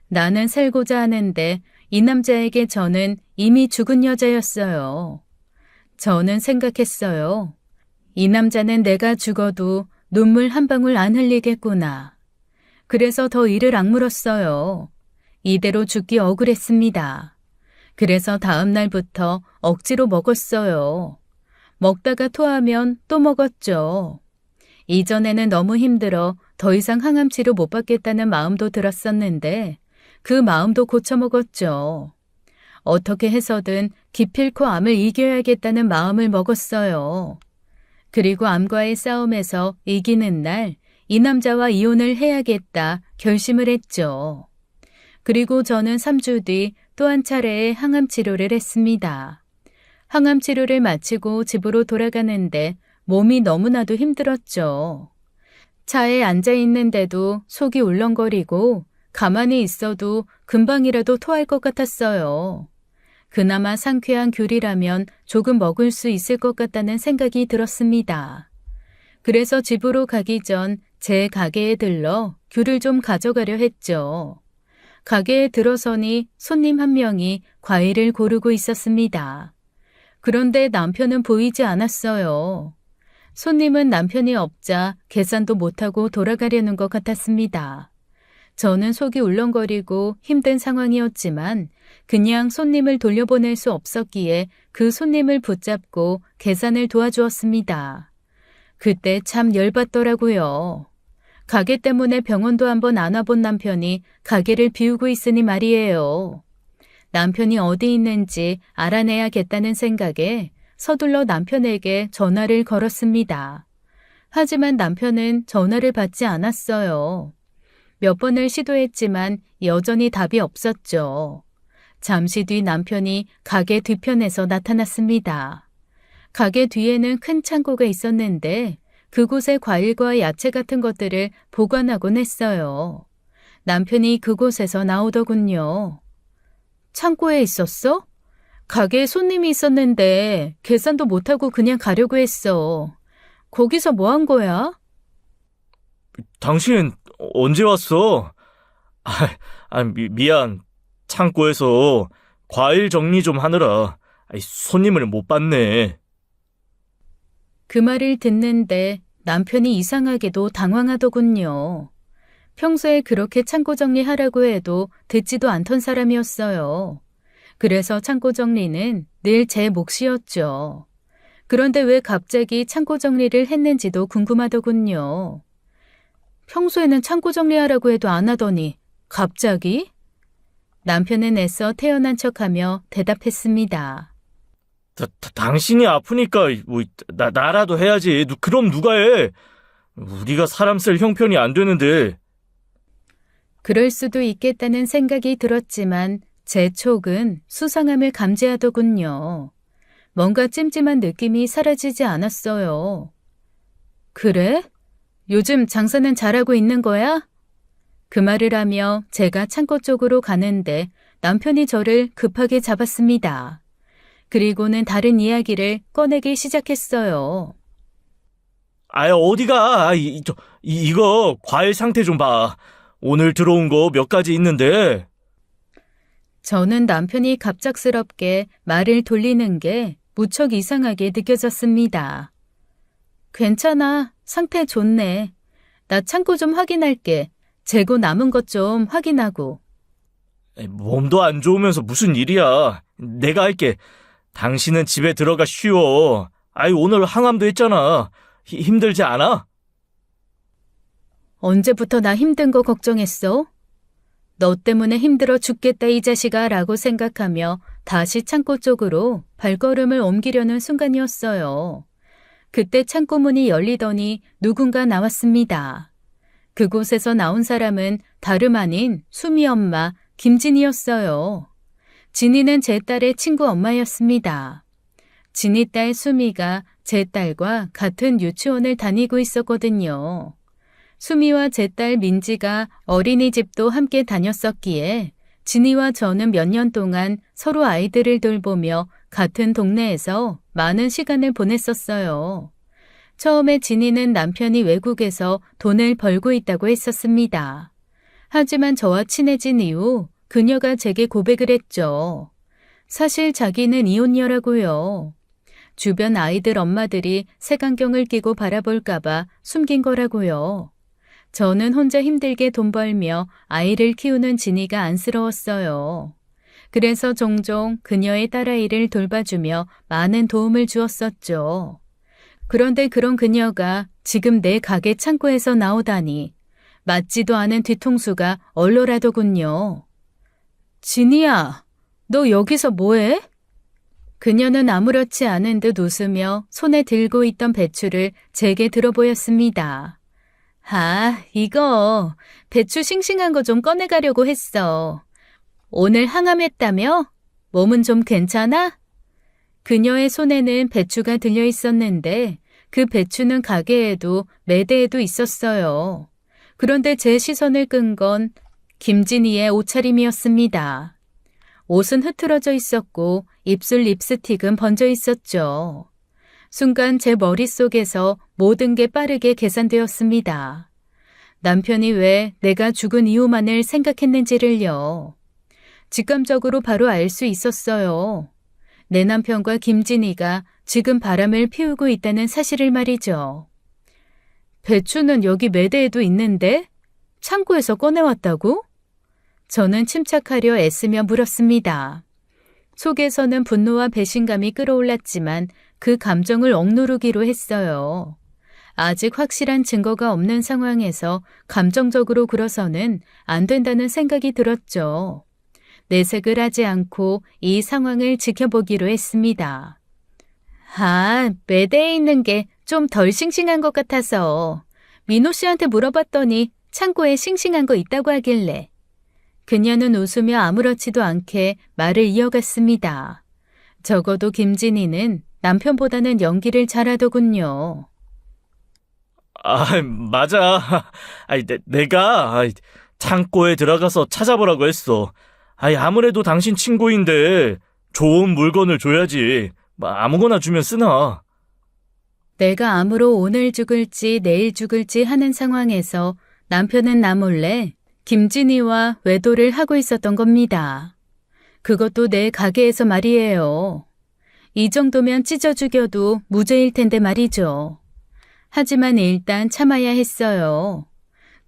나는 살고자 하는데 이 남자에게 저는 이미 죽은 여자였어요. 저는 생각했어요. 이 남자는 내가 죽어도 눈물 한 방울 안 흘리겠구나. 그래서 더 이를 악물었어요. 이대로 죽기 억울했습니다. 그래서 다음 날부터 억지로 먹었어요. 먹다가 토하면 또 먹었죠. 이전에는 너무 힘들어 더 이상 항암 치료 못 받겠다는 마음도 들었었는데 그 마음도 고쳐먹었죠. 어떻게 해서든 기필코 암을 이겨야겠다는 마음을 먹었어요. 그리고 암과의 싸움에서 이기는 날 이 남자와 이혼을 해야겠다 결심을 했죠. 그리고 저는 3주 뒤 또 한 차례의 항암 치료를 했습니다. 항암 치료를 마치고 집으로 돌아가는데 몸이 너무나도 힘들었죠. 차에 앉아 있는데도 속이 울렁거리고 가만히 있어도 금방이라도 토할 것 같았어요. 그나마 상쾌한 귤이라면 조금 먹을 수 있을 것 같다는 생각이 들었습니다. 그래서 집으로 가기 전 제 가게에 들러 귤을 좀 가져가려 했죠. 가게에 들어서니 손님 한 명이 과일을 고르고 있었습니다. 그런데 남편은 보이지 않았어요. 손님은 남편이 없자 계산도 못하고 돌아가려는 것 같았습니다. 저는 속이 울렁거리고 힘든 상황이었지만 그냥 손님을 돌려보낼 수 없었기에 그 손님을 붙잡고 계산을 도와주었습니다. 그때 참 열받더라고요. 가게 때문에 병원도 한번 안 와본 남편이 가게를 비우고 있으니 말이에요. 남편이 어디 있는지 알아내야겠다는 생각에 서둘러 남편에게 전화를 걸었습니다. 하지만 남편은 전화를 받지 않았어요. 몇 번을 시도했지만 여전히 답이 없었죠. 잠시 뒤 남편이 가게 뒤편에서 나타났습니다. 가게 뒤에는 큰 창고가 있었는데 그곳에 과일과 야채 같은 것들을 보관하곤 했어요. 남편이 그곳에서 나오더군요. 창고에 있었어? 가게에 손님이 있었는데 계산도 못하고 그냥 가려고 했어. 거기서 뭐 한 거야? 당신 언제 왔어? 미안. 창고에서 과일 정리 좀 하느라 손님을 못 봤네. 그 말을 듣는데 남편이 이상하게도 당황하더군요. 평소에 그렇게 창고 정리하라고 해도 듣지도 않던 사람이었어요. 그래서 창고 정리는 늘 제 몫이었죠. 그런데 왜 갑자기 창고 정리를 했는지도 궁금하더군요. 평소에는 창고 정리하라고 해도 안 하더니 갑자기? 남편은 애써 태연한 척하며 대답했습니다. 당신이 아프니까 뭐 나라도 해야지. 그럼 누가 해? 우리가 사람 쓸 형편이 안 되는데. 그럴 수도 있겠다는 생각이 들었지만 제 촉은 수상함을 감지하더군요. 뭔가 찜찜한 느낌이 사라지지 않았어요. 그래? 요즘 장사는 잘하고 있는 거야? 그 말을 하며 제가 창고 쪽으로 가는데 남편이 저를 급하게 잡았습니다. 그리고는 다른 이야기를 꺼내기 시작했어요. 어디가? 이거 과일 상태 좀 봐. 오늘 들어온 거 몇 가지 있는데. 저는 남편이 갑작스럽게 말을 돌리는 게 무척 이상하게 느껴졌습니다. 괜찮아. 상태 좋네. 나 창고 좀 확인할게. 재고 남은 것 좀 확인하고. 몸도 안 좋으면서 무슨 일이야. 내가 할게. 당신은 집에 들어가 쉬어. 오늘 항암도 했잖아. 힘들지 않아? 언제부터 나 힘든 거 걱정했어? 너 때문에 힘들어 죽겠다 이 자식아 라고 생각하며 다시 창고 쪽으로 발걸음을 옮기려는 순간이었어요. 그때 창고 문이 열리더니 누군가 나왔습니다. 그곳에서 나온 사람은 다름 아닌 수미 엄마 김진이였어요. 진이는 제 딸의 친구 엄마였습니다. 진이 딸 수미가 제 딸과 같은 유치원을 다니고 있었거든요. 수미와 제 딸 민지가 어린이집도 함께 다녔었기에 진이와 저는 몇 년 동안 서로 아이들을 돌보며 같은 동네에서 많은 시간을 보냈었어요. 처음에 진이는 남편이 외국에서 돈을 벌고 있다고 했었습니다. 하지만 저와 친해진 이후 그녀가 제게 고백을 했죠. 사실 자기는 이혼녀라고요. 주변 아이들 엄마들이 색안경을 끼고 바라볼까봐 숨긴 거라고요. 저는 혼자 힘들게 돈 벌며 아이를 키우는 진이가 안쓰러웠어요. 그래서 종종 그녀의 딸아이를 돌봐주며 많은 도움을 주었었죠. 그런데 그런 그녀가 지금 내 가게 창고에서 나오다니 맞지도 않은 뒤통수가 얼얼하더군요. 진이야, 너 여기서 뭐해? 그녀는 아무렇지 않은 듯 웃으며 손에 들고 있던 배추를 제게 들어 보였습니다. 이거 배추 싱싱한 거 좀 꺼내가려고 했어. 오늘 항암했다며? 몸은 좀 괜찮아? 그녀의 손에는 배추가 들려 있었는데 그 배추는 가게에도 매대에도 있었어요. 그런데 제 시선을 끈 건 김진희의 옷차림이었습니다. 옷은 흐트러져 있었고 입술 립스틱은 번져 있었죠. 순간 제 머릿속에서 모든 게 빠르게 계산되었습니다. 남편이 왜 내가 죽은 이유만을 생각했는지를요. 직감적으로 바로 알 수 있었어요. 내 남편과 김진희가 지금 바람을 피우고 있다는 사실을 말이죠. 배추는 여기 매대에도 있는데 창고에서 꺼내왔다고? 저는 침착하려 애쓰며 물었습니다. 속에서는 분노와 배신감이 끌어올랐지만 그 감정을 억누르기로 했어요. 아직 확실한 증거가 없는 상황에서 감정적으로 굴어서는 안 된다는 생각이 들었죠. 내색을 하지 않고 이 상황을 지켜보기로 했습니다. 매대에 있는 게 좀 덜 싱싱한 것 같아서 민호 씨한테 물어봤더니 창고에 싱싱한 거 있다고 하길래. 그녀는 웃으며 아무렇지도 않게 말을 이어갔습니다. 적어도 김진희는 남편보다는 연기를 잘하더군요. 맞아. 내가 창고에 들어가서 찾아보라고 했어. 아무래도 당신 친구인데 좋은 물건을 줘야지. 아무거나 주면 쓰나. 내가 암으로 오늘 죽을지 내일 죽을지 하는 상황에서 남편은 나 몰래 김진희와 외도를 하고 있었던 겁니다. 그것도 내 가게에서 말이에요. 이 정도면 찢어 죽여도 무죄일 텐데 말이죠. 하지만 일단 참아야 했어요.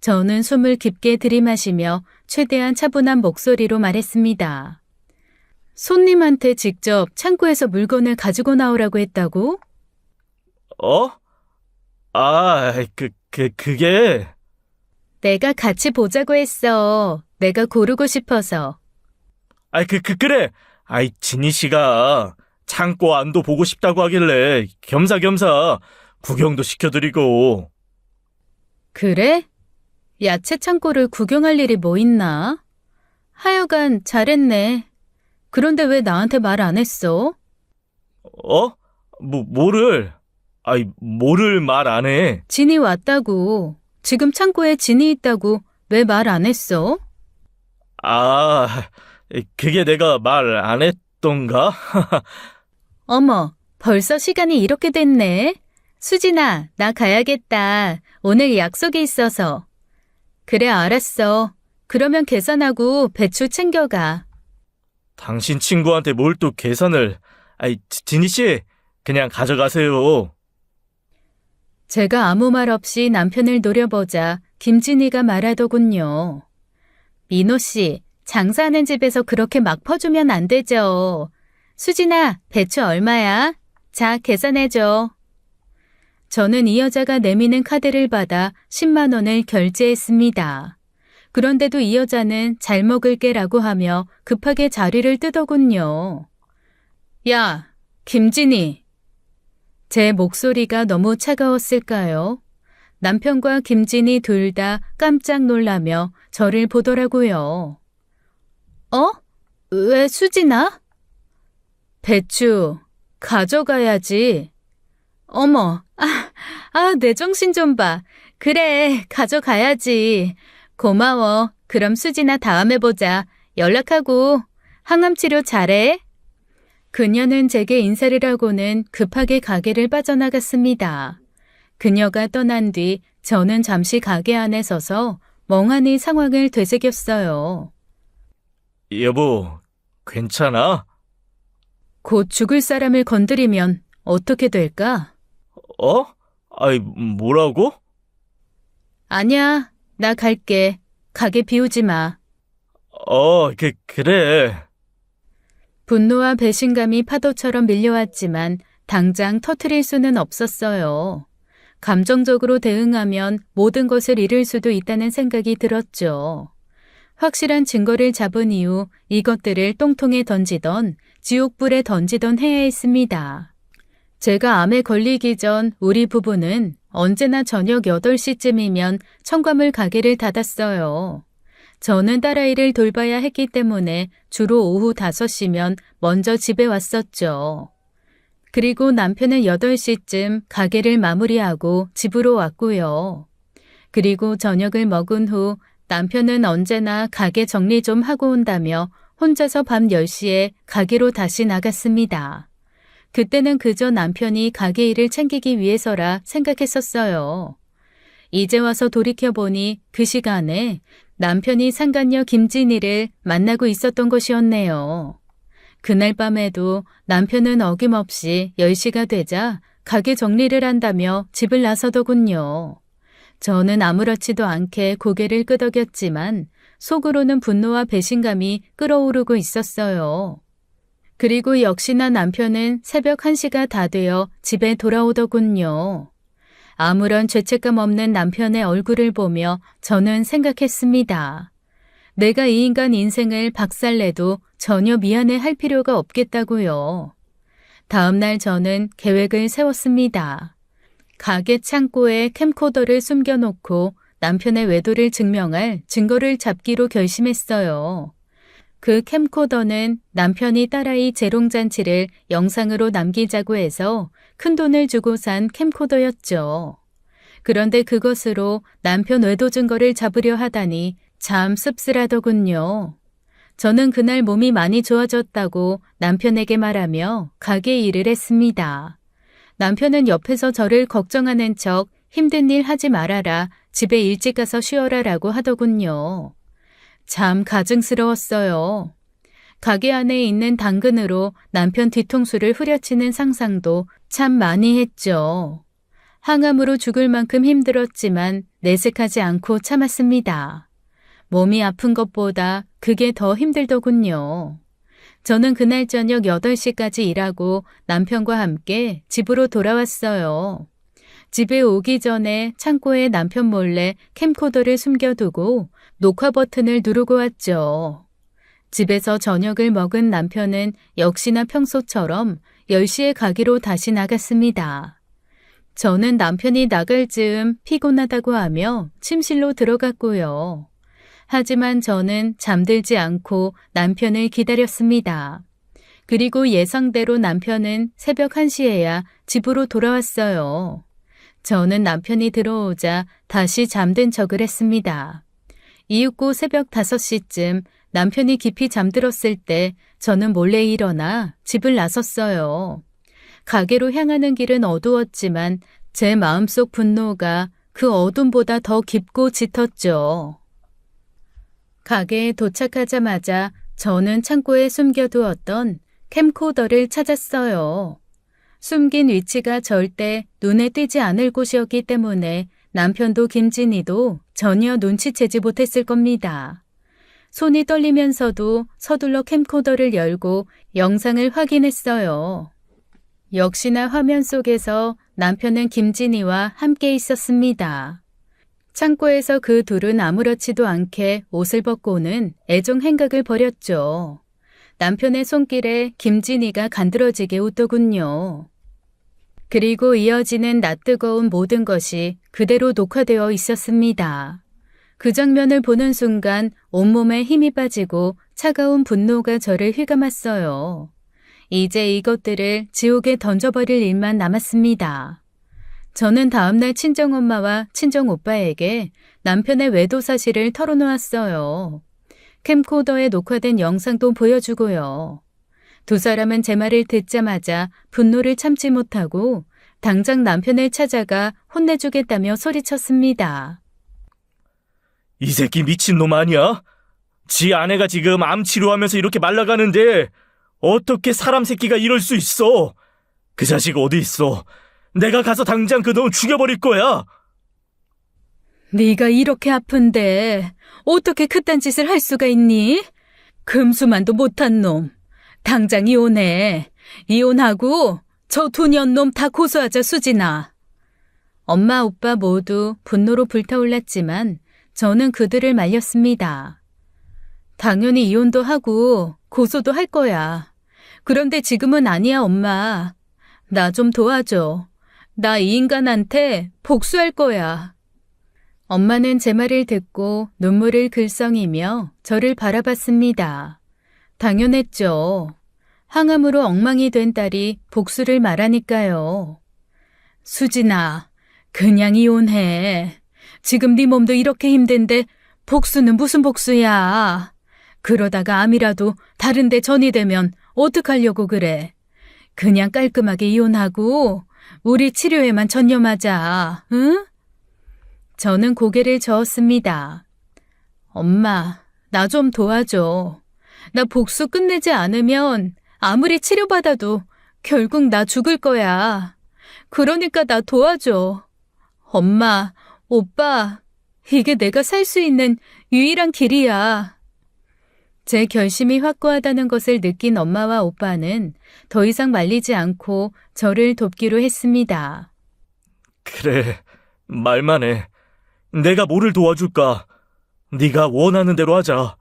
저는 숨을 깊게 들이마시며 최대한 차분한 목소리로 말했습니다. 손님한테 직접 창고에서 물건을 가지고 나오라고 했다고? 그게... 내가 같이 보자고 했어. 내가 고르고 싶어서. 그래. 진희 씨가 창고 안도 보고 싶다고 하길래 겸사겸사 구경도 시켜드리고. 그래? 야채 창고를 구경할 일이 뭐 있나? 하여간 잘했네. 그런데 왜 나한테 말 안 했어? 어? 뭐를 말 안 해? 진이 왔다고. 지금 창고에 진이 있다고 왜 말 안 했어? 아, 그게 내가 말 안 했던가? 어머, 벌써 시간이 이렇게 됐네. 수진아, 나 가야겠다. 오늘 약속이 있어서. 그래, 알았어. 그러면 계산하고 배추 챙겨가. 당신 친구한테 뭘 또 계산을. 진희 씨, 그냥 가져가세요. 제가 아무 말 없이 남편을 노려보자 김진희가 말하더군요. 민호 씨, 장사하는 집에서 그렇게 막 퍼주면 안 되죠. 수진아, 배추 얼마야? 자, 계산해줘. 저는 이 여자가 내미는 카드를 받아 10만 원을 결제했습니다. 그런데도 이 여자는 잘 먹을게라고 하며 급하게 자리를 뜨더군요. 야, 김진희. 제 목소리가 너무 차가웠을까요? 남편과 김진희 둘 다 깜짝 놀라며 저를 보더라고요. 어? 왜 수진아? 배추 가져가야지. 어머, 내 정신 좀 봐. 그래, 가져가야지. 고마워. 그럼 수진아 다음에 보자. 연락하고 항암 치료 잘해. 그녀는 제게 인사를 하고는 급하게 가게를 빠져나갔습니다. 그녀가 떠난 뒤 저는 잠시 가게 안에 서서 멍하니 상황을 되새겼어요. 여보, 괜찮아? 곧 죽을 사람을 건드리면 어떻게 될까? 어? 뭐라고? 아니야, 나 갈게. 가게 비우지 마. 그래. 분노와 배신감이 파도처럼 밀려왔지만 당장 터트릴 수는 없었어요. 감정적으로 대응하면 모든 것을 잃을 수도 있다는 생각이 들었죠. 확실한 증거를 잡은 이후 이것들을 똥통에 던지던 지옥불에 던지던 해야 했습니다. 제가 암에 걸리기 전 우리 부부는 언제나 저녁 8시쯤이면 청과물 가게를 닫았어요. 저는 딸아이를 돌봐야 했기 때문에 주로 오후 5시면 먼저 집에 왔었죠. 그리고 남편은 8시쯤 가게를 마무리하고 집으로 왔고요. 그리고 저녁을 먹은 후 남편은 언제나 가게 정리 좀 하고 온다며 혼자서 밤 10시에 가게로 다시 나갔습니다. 그때는 그저 남편이 가게 일을 챙기기 위해서라 생각했었어요. 이제 와서 돌이켜보니 그 시간에 남편이 상간녀 김진희를 만나고 있었던 것이었네요. 그날 밤에도 남편은 어김없이 10시가 되자 가게 정리를 한다며 집을 나서더군요. 저는 아무렇지도 않게 고개를 끄덕였지만 속으로는 분노와 배신감이 끓어오르고 있었어요. 그리고 역시나 남편은 새벽 1시가 다 되어 집에 돌아오더군요. 아무런 죄책감 없는 남편의 얼굴을 보며 저는 생각했습니다. 내가 이 인간 인생을 박살내도 전혀 미안해할 필요가 없겠다고요. 다음날 저는 계획을 세웠습니다. 가게 창고에 캠코더를 숨겨놓고 남편의 외도를 증명할 증거를 잡기로 결심했어요. 그 캠코더는 남편이 딸아이 재롱잔치를 영상으로 남기자고 해서 큰돈을 주고 산 캠코더였죠. 그런데 그것으로 남편 외도 증거를 잡으려 하다니 참 씁쓸하더군요. 저는 그날 몸이 많이 좋아졌다고 남편에게 말하며 가게 일을 했습니다. 남편은 옆에서 저를 걱정하는 척 힘든 일 하지 말아라, 집에 일찍 가서 쉬어라라고 하더군요. 참 가증스러웠어요. 가게 안에 있는 당근으로 남편 뒤통수를 후려치는 상상도 참 많이 했죠. 항암으로 죽을 만큼 힘들었지만 내색하지 않고 참았습니다. 몸이 아픈 것보다 그게 더 힘들더군요. 저는 그날 저녁 8시까지 일하고 남편과 함께 집으로 돌아왔어요. 집에 오기 전에 창고에 남편 몰래 캠코더를 숨겨두고 녹화 버튼을 누르고 왔죠. 집에서 저녁을 먹은 남편은 역시나 평소처럼 10시에 가기로 다시 나갔습니다. 저는 남편이 나갈 즈음 피곤하다고 하며 침실로 들어갔고요. 하지만 저는 잠들지 않고 남편을 기다렸습니다. 그리고 예상대로 남편은 새벽 1시에야 집으로 돌아왔어요. 저는 남편이 들어오자 다시 잠든 척을 했습니다. 이윽고 새벽 5시쯤 남편이 깊이 잠들었을 때 저는 몰래 일어나 집을 나섰어요. 가게로 향하는 길은 어두웠지만 제 마음속 분노가 그 어둠보다 더 깊고 짙었죠. 가게에 도착하자마자 저는 창고에 숨겨두었던 캠코더를 찾았어요. 숨긴 위치가 절대 눈에 띄지 않을 곳이었기 때문에 남편도 김진희도 전혀 눈치채지 못했을 겁니다. 손이 떨리면서도 서둘러 캠코더를 열고 영상을 확인했어요. 역시나 화면 속에서 남편은 김진희와 함께 있었습니다. 창고에서 그 둘은 아무렇지도 않게 옷을 벗고는 애정 행각을 벌였죠. 남편의 손길에 김진희가 간드러지게 웃더군요. 그리고 이어지는 낯뜨거운 모든 것이 그대로 녹화되어 있었습니다. 그 장면을 보는 순간 온몸에 힘이 빠지고 차가운 분노가 저를 휘감았어요. 이제 이것들을 지옥에 던져버릴 일만 남았습니다. 저는 다음날 친정엄마와 친정오빠에게 남편의 외도 사실을 털어놓았어요. 캠코더에 녹화된 영상도 보여주고요. 두 사람은 제 말을 듣자마자 분노를 참지 못하고 당장 남편을 찾아가 혼내주겠다며 소리쳤습니다. 이 새끼 미친놈 아니야? 지 아내가 지금 암 치료하면서 이렇게 말라가는데 어떻게 사람 새끼가 이럴 수 있어? 그 자식 어디 있어? 내가 가서 당장 그 놈 죽여버릴 거야. 네가 이렇게 아픈데 어떻게 그딴 짓을 할 수가 있니? 금수만도 못한 놈. 당장 이혼해. 이혼하고 저 두 년놈 다 고소하자, 수진아. 엄마, 오빠 모두 분노로 불타올랐지만 저는 그들을 말렸습니다. 당연히 이혼도 하고 고소도 할 거야. 그런데 지금은 아니야, 엄마. 나 좀 도와줘. 나 이 인간한테 복수할 거야. 엄마는 제 말을 듣고 눈물을 글썽이며 저를 바라봤습니다. 당연했죠. 항암으로 엉망이 된 딸이 복수를 말하니까요. 수진아, 그냥 이혼해. 지금 네 몸도 이렇게 힘든데 복수는 무슨 복수야. 그러다가 암이라도 다른 데 전이 되면 어떡하려고 그래. 그냥 깔끔하게 이혼하고 우리 치료에만 전념하자, 응? 저는 고개를 저었습니다. 엄마, 나 좀 도와줘. 나 복수 끝내지 않으면 아무리 치료받아도 결국 나 죽을 거야. 그러니까 나 도와줘. 엄마, 오빠, 이게 내가 살 수 있는 유일한 길이야. 제 결심이 확고하다는 것을 느낀 엄마와 오빠는 더 이상 말리지 않고 저를 돕기로 했습니다. 그래, 말만 해. 내가 뭐를 도와줄까? 네가 원하는 대로 하자.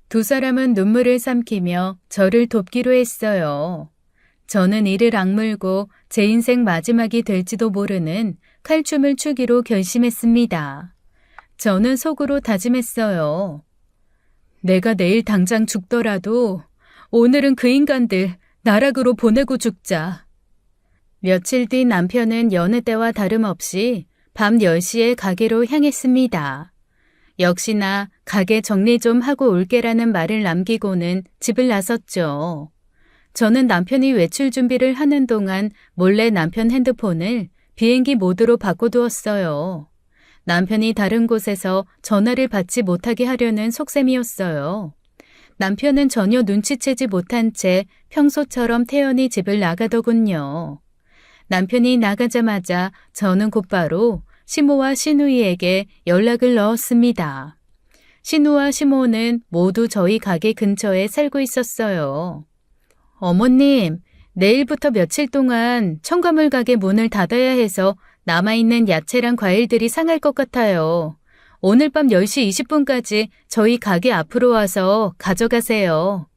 두 사람은 눈물을 삼키며 저를 돕기로 했어요. 저는 이를 악물고 제 인생 마지막이 될지도 모르는 칼춤을 추기로 결심했습니다. 저는 속으로 다짐했어요. 내가 내일 당장 죽더라도 오늘은 그 인간들 나락으로 보내고 죽자. 며칠 뒤 남편은 여느 때와 다름없이 밤 10시에 가게로 향했습니다. 역시나 가게 정리 좀 하고 올게라는 말을 남기고는 집을 나섰죠. 저는 남편이 외출 준비를 하는 동안 몰래 남편 핸드폰을 비행기 모드로 바꿔두었어요. 남편이 다른 곳에서 전화를 받지 못하게 하려는 속셈이었어요. 남편은 전혀 눈치채지 못한 채 평소처럼 태연히 집을 나가더군요. 남편이 나가자마자 저는 곧바로 시모와 신우이에게 연락을 넣었습니다. 신우와 시모는 모두 저희 가게 근처에 살고 있었어요. 어머님, 내일부터 며칠 동안 첨가물 가게 문을 닫아야 해서 남아있는 야채랑 과일들이 상할 것 같아요. 오늘 밤 10시 20분까지 저희 가게 앞으로 와서 가져가세요.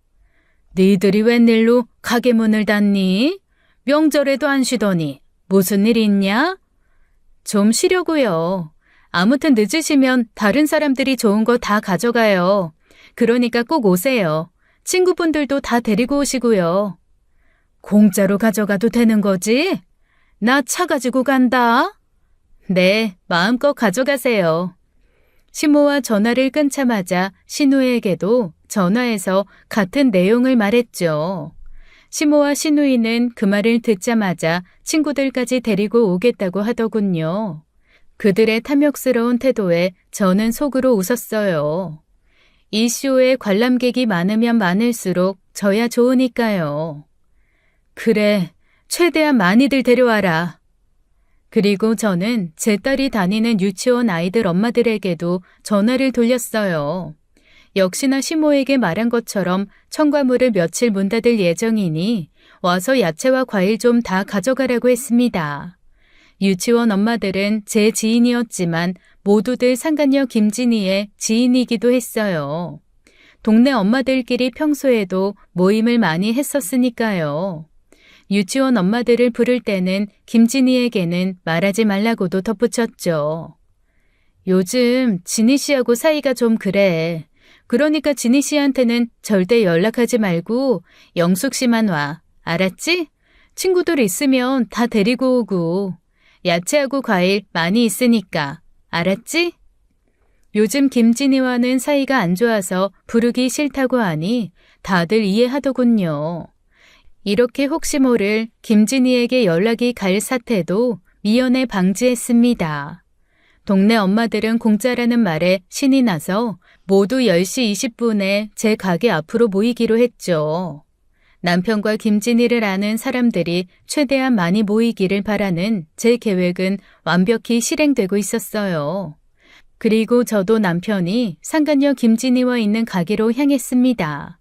니들이 웬일로 가게 문을 닫니? 명절에도 안 쉬더니 무슨 일 있냐? 좀 쉬려고요. 아무튼 늦으시면 다른 사람들이 좋은 거 다 가져가요. 그러니까 꼭 오세요. 친구분들도 다 데리고 오시고요. 공짜로 가져가도 되는 거지? 나 차 가지고 간다. 네, 마음껏 가져가세요. 시모와 전화를 끊자마자 신우에게도 전화해서 같은 내용을 말했죠. 시모와 신우이는 그 말을 듣자마자 친구들까지 데리고 오겠다고 하더군요. 그들의 탐욕스러운 태도에 저는 속으로 웃었어요. 이 쇼에 관람객이 많으면 많을수록 저야 좋으니까요. 그래, 최대한 많이들 데려와라. 그리고 저는 제 딸이 다니는 유치원 아이들 엄마들에게도 전화를 돌렸어요. 역시나 시모에게 말한 것처럼 첨가물을 며칠 문 닫을 예정이니 와서 야채와 과일 좀 다 가져가라고 했습니다. 유치원 엄마들은 제 지인이었지만 모두들 상간녀 김진희의 지인이기도 했어요. 동네 엄마들끼리 평소에도 모임을 많이 했었으니까요. 유치원 엄마들을 부를 때는 김진희에게는 말하지 말라고도 덧붙였죠. 요즘 진희 씨하고 사이가 좀 그래. 그러니까 진희 씨한테는 절대 연락하지 말고 영숙 씨만 와. 알았지? 친구들 있으면 다 데리고 오고. 야채하고 과일 많이 있으니까. 알았지? 요즘 김진희와는 사이가 안 좋아서 부르기 싫다고 하니 다들 이해하더군요. 이렇게 혹시 모를 김진희에게 연락이 갈 사태도 미연에 방지했습니다. 동네 엄마들은 공짜라는 말에 신이 나서 모두 10시 20분에 제 가게 앞으로 모이기로 했죠. 남편과 김진희를 아는 사람들이 최대한 많이 모이기를 바라는 제 계획은 완벽히 실행되고 있었어요. 그리고 저도 남편이 상간녀 김진희와 있는 가게로 향했습니다.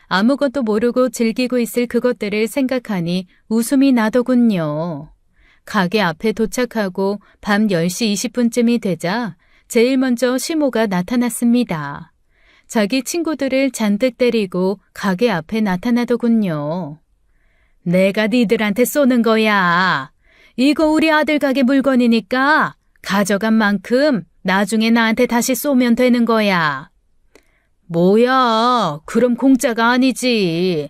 아무것도 모르고 즐기고 있을 그것들을 생각하니 웃음이 나더군요. 가게 앞에 도착하고 밤 10시 20분쯤이 되자 제일 먼저 시모가 나타났습니다. 자기 친구들을 잔뜩 데리고 가게 앞에 나타나더군요. 내가 니들한테 쏘는 거야. 이거 우리 아들 가게 물건이니까 가져간 만큼 나중에 나한테 다시 쏘면 되는 거야. 뭐야, 그럼 공짜가 아니지.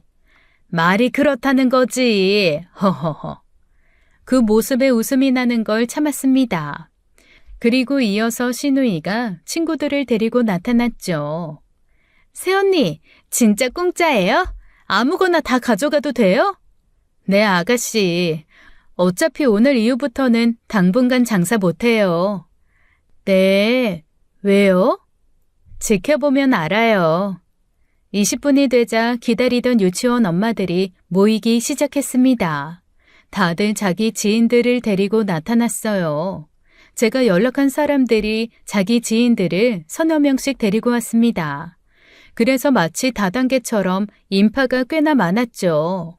말이 그렇다는 거지. 허허허. 그 모습에 웃음이 나는 걸 참았습니다. 그리고 이어서 신우이가 친구들을 데리고 나타났죠. 새언니, 진짜 공짜예요? 아무거나 다 가져가도 돼요? 네, 아가씨. 어차피 오늘 이후부터는 당분간 장사 못해요. 네, 왜요? 지켜보면 알아요. 20분이 되자 기다리던 유치원 엄마들이 모이기 시작했습니다. 다들 자기 지인들을 데리고 나타났어요. 제가 연락한 사람들이 자기 지인들을 서너 명씩 데리고 왔습니다. 그래서 마치 다단계처럼 인파가 꽤나 많았죠.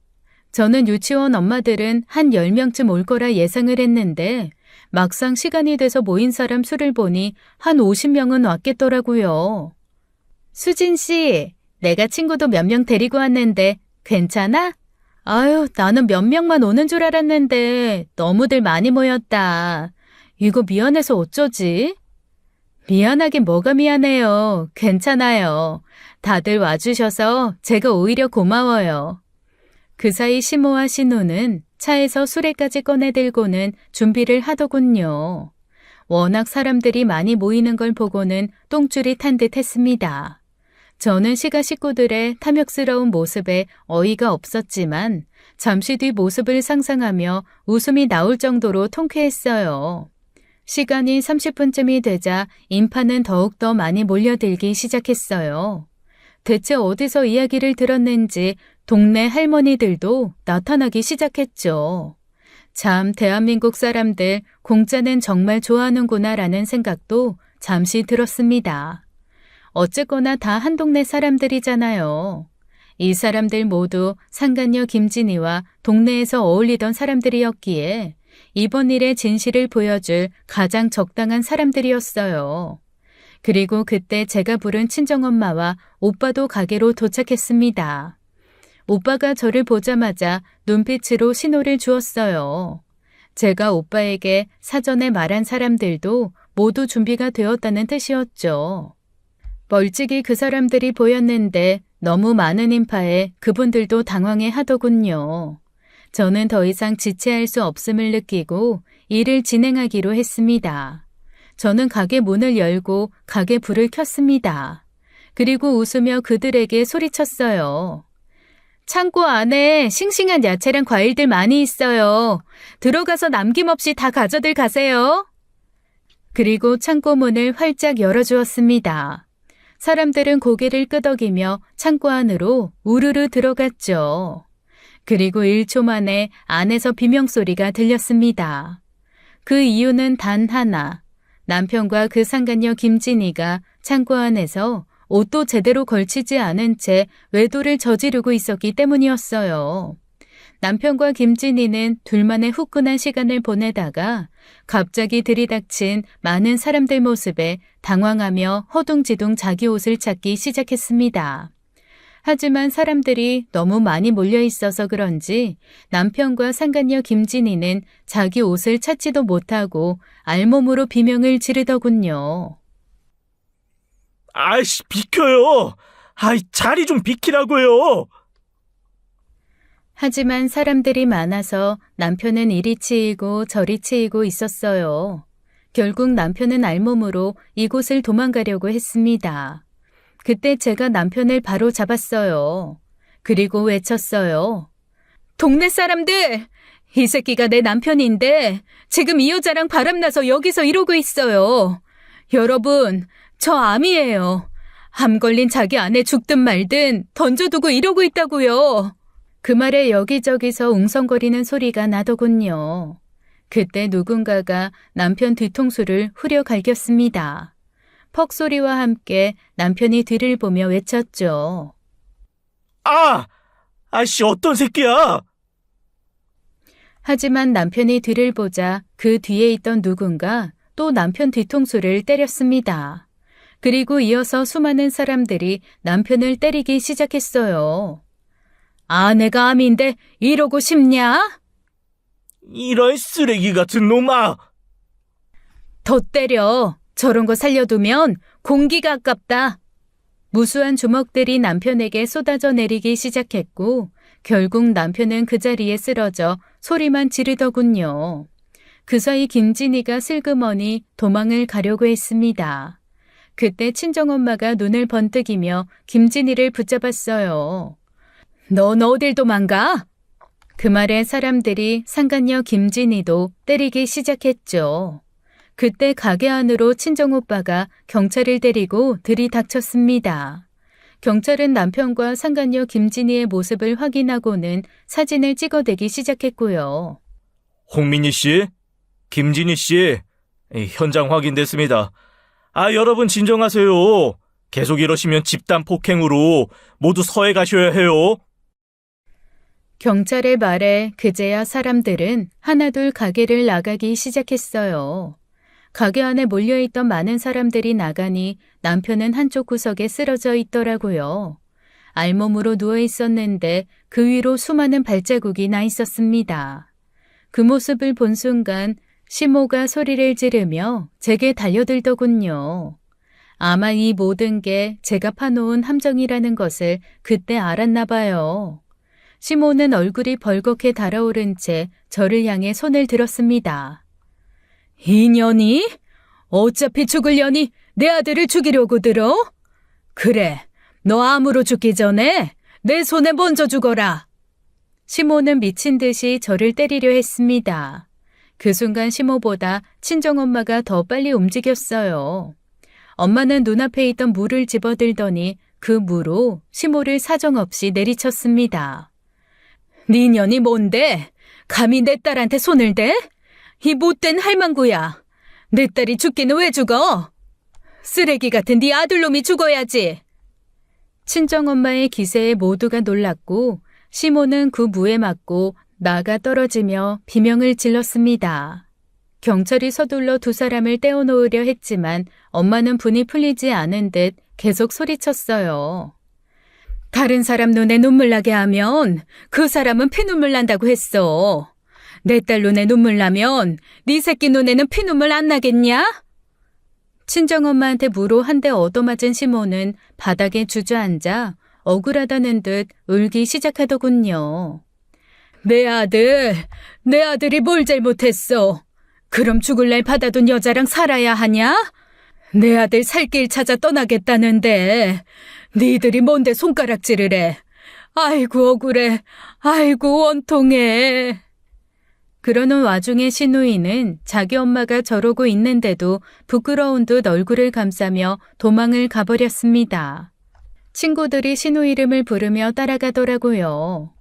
저는 유치원 엄마들은 한 10명쯤 올 거라 예상을 했는데 막상 시간이 돼서 모인 사람 수를 보니 한 50명은 왔겠더라고요. 수진 씨, 내가 친구도 몇 명 데리고 왔는데 괜찮아? 아유, 나는 몇 명만 오는 줄 알았는데 너무들 많이 모였다. 이거 미안해서 어쩌지? 미안하긴 뭐가 미안해요. 괜찮아요. 다들 와주셔서 제가 오히려 고마워요. 그 사이 시모와 신우는 차에서 수레까지 꺼내들고는 준비를 하더군요. 워낙 사람들이 많이 모이는 걸 보고는 똥줄이 탄 듯 했습니다. 저는 시가 식구들의 탐욕스러운 모습에 어이가 없었지만 잠시 뒤 모습을 상상하며 웃음이 나올 정도로 통쾌했어요. 시간이 30분쯤이 되자 인파는 더욱더 많이 몰려들기 시작했어요. 대체 어디서 이야기를 들었는지 동네 할머니들도 나타나기 시작했죠. 참, 대한민국 사람들 공짜는 정말 좋아하는구나라는 생각도 잠시 들었습니다. 어쨌거나 다 한 동네 사람들이잖아요. 이 사람들 모두 상간녀 김진희와 동네에서 어울리던 사람들이었기에 이번 일의 진실을 보여줄 가장 적당한 사람들이었어요. 그리고 그때 제가 부른 친정엄마와 오빠도 가게로 도착했습니다. 오빠가 저를 보자마자 눈빛으로 신호를 주었어요. 제가 오빠에게 사전에 말한 사람들도 모두 준비가 되었다는 뜻이었죠. 멀찍이 그 사람들이 보였는데 너무 많은 인파에 그분들도 당황해 하더군요. 저는 더 이상 지체할 수 없음을 느끼고 일을 진행하기로 했습니다. 저는 가게 문을 열고 가게 불을 켰습니다. 그리고 웃으며 그들에게 소리쳤어요. 창고 안에 싱싱한 야채랑 과일들 많이 있어요. 들어가서 남김없이 다 가져들 가세요. 그리고 창고 문을 활짝 열어주었습니다. 사람들은 고개를 끄덕이며 창고 안으로 우르르 들어갔죠. 그리고 1초 만에 안에서 비명소리가 들렸습니다. 그 이유는 단 하나. 남편과 그 상간녀 김진희가 창고 안에서 옷도 제대로 걸치지 않은 채 외도를 저지르고 있었기 때문이었어요. 남편과 김진희는 둘만의 후끈한 시간을 보내다가 갑자기 들이닥친 많은 사람들 모습에 당황하며 허둥지둥 자기 옷을 찾기 시작했습니다. 하지만 사람들이 너무 많이 몰려 있어서 그런지 남편과 상간녀 김진희는 자기 옷을 찾지도 못하고 알몸으로 비명을 지르더군요. 아이씨, 비켜요! 아이, 자리 좀 비키라고요! 하지만 사람들이 많아서 남편은 이리 치이고 저리 치이고 있었어요. 결국 남편은 알몸으로 이곳을 도망가려고 했습니다. 그때 제가 남편을 바로 잡았어요. 그리고 외쳤어요. 동네 사람들! 이 새끼가 내 남편인데 지금 이 여자랑 바람나서 여기서 이러고 있어요. 여러분, 저 암이에요. 암 걸린 자기 아내 죽든 말든 던져두고 이러고 있다고요. 그 말에 여기저기서 웅성거리는 소리가 나더군요. 그때 누군가가 남편 뒤통수를 후려 갈겼습니다. 퍽 소리와 함께 남편이 뒤를 보며 외쳤죠. 아! 아이씨, 어떤 새끼야! 하지만 남편이 뒤를 보자 그 뒤에 있던 누군가 또 남편 뒤통수를 때렸습니다. 그리고 이어서 수많은 사람들이 남편을 때리기 시작했어요. 아내가 암인데 이러고 싶냐? 이런 쓰레기 같은 놈아! 더 때려. 저런 거 살려두면 공기가 아깝다. 무수한 주먹들이 남편에게 쏟아져 내리기 시작했고 결국 남편은 그 자리에 쓰러져 소리만 지르더군요. 그 사이 김진희가 슬그머니 도망을 가려고 했습니다. 그때 친정엄마가 눈을 번뜩이며 김진희를 붙잡았어요. 넌 어딜 도망가? 그 말에 사람들이 상간녀 김진희도 때리기 시작했죠. 그때 가게 안으로 친정오빠가 경찰을 데리고 들이닥쳤습니다. 경찰은 남편과 상간녀 김진희의 모습을 확인하고는 사진을 찍어대기 시작했고요. 홍민희 씨, 김진희 씨, 현장 확인됐습니다. 여러분 진정하세요. 계속 이러시면 집단 폭행으로 모두 서해 가셔야 해요. 경찰의 말에 그제야 사람들은 하나둘 가게를 나가기 시작했어요. 가게 안에 몰려있던 많은 사람들이 나가니 남편은 한쪽 구석에 쓰러져 있더라고요. 알몸으로 누워 있었는데 그 위로 수많은 발자국이 나 있었습니다. 그 모습을 본 순간 시모가 소리를 지르며 제게 달려들더군요. 아마 이 모든 게 제가 파놓은 함정이라는 것을 그때 알았나 봐요. 시모는 얼굴이 벌겋게 달아오른 채 저를 향해 손을 들었습니다. 이년이? 어차피 죽으려니 내 아들을 죽이려고 들어? 그래, 너 암으로 죽기 전에 내 손에 먼저 죽어라. 시모는 미친 듯이 저를 때리려 했습니다. 그 순간 시모보다 친정엄마가 더 빨리 움직였어요. 엄마는 눈앞에 있던 물을 집어들더니 그 무로 시모를 사정없이 내리쳤습니다. 네 년이 뭔데? 감히 내 딸한테 손을 대? 이 못된 할망구야. 내 딸이 죽기는 왜 죽어? 쓰레기 같은 네 아들놈이 죽어야지. 친정엄마의 기세에 모두가 놀랐고 시모는 그 무에 맞고 나가 떨어지며 비명을 질렀습니다. 경찰이 서둘러 두 사람을 떼어놓으려 했지만 엄마는 분이 풀리지 않은 듯 계속 소리쳤어요. 다른 사람 눈에 눈물 나게 하면 그 사람은 피눈물 난다고 했어. 내 딸 눈에 눈물 나면 네 새끼 눈에는 피눈물 안 나겠냐? 친정엄마한테 무로 한 대 얻어맞은 시모는 바닥에 주저앉아 억울하다는 듯 울기 시작하더군요. 내 아들이 뭘 잘못했어? 그럼 죽을 날 받아둔 여자랑 살아야 하냐? 내 아들 살 길 찾아 떠나겠다는데 니들이 뭔데 손가락질을 해? 아이고 억울해. 아이고 원통해. 그러는 와중에 시누이는 자기 엄마가 저러고 있는데도 부끄러운 듯 얼굴을 감싸며 도망을 가버렸습니다. 친구들이 시누 이름을 부르며 따라가더라고요.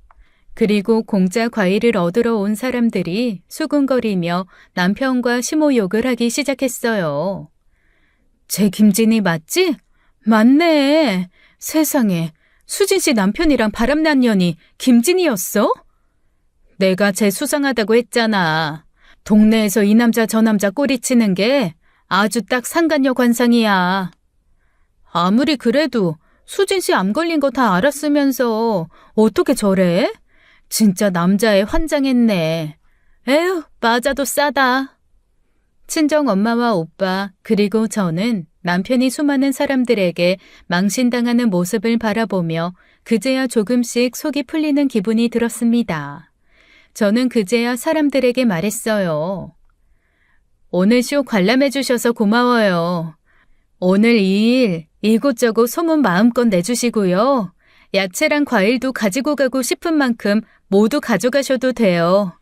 그리고 공짜 과일을 얻으러 온 사람들이 수군거리며 남편과 시모 욕을 하기 시작했어요. 제 김진이 맞지? 맞네. 세상에, 수진 씨 남편이랑 바람난 년이 김진이었어? 내가 쟤 수상하다고 했잖아. 동네에서 이 남자 저 남자 꼬리치는 게 아주 딱 상간녀 관상이야. 아무리 그래도 수진 씨 암 걸린 거 다 알았으면서 어떻게 저래? 진짜 남자애 환장했네. 에휴, 맞아도 싸다. 친정 엄마와 오빠 그리고 저는 남편이 수많은 사람들에게 망신당하는 모습을 바라보며 그제야 조금씩 속이 풀리는 기분이 들었습니다. 저는 그제야 사람들에게 말했어요. 오늘 쇼 관람해 주셔서 고마워요. 오늘 이 일 이곳저곳 소문 마음껏 내주시고요. 야채랑 과일도 가지고 가고 싶은 만큼 모두 가져가셔도 돼요.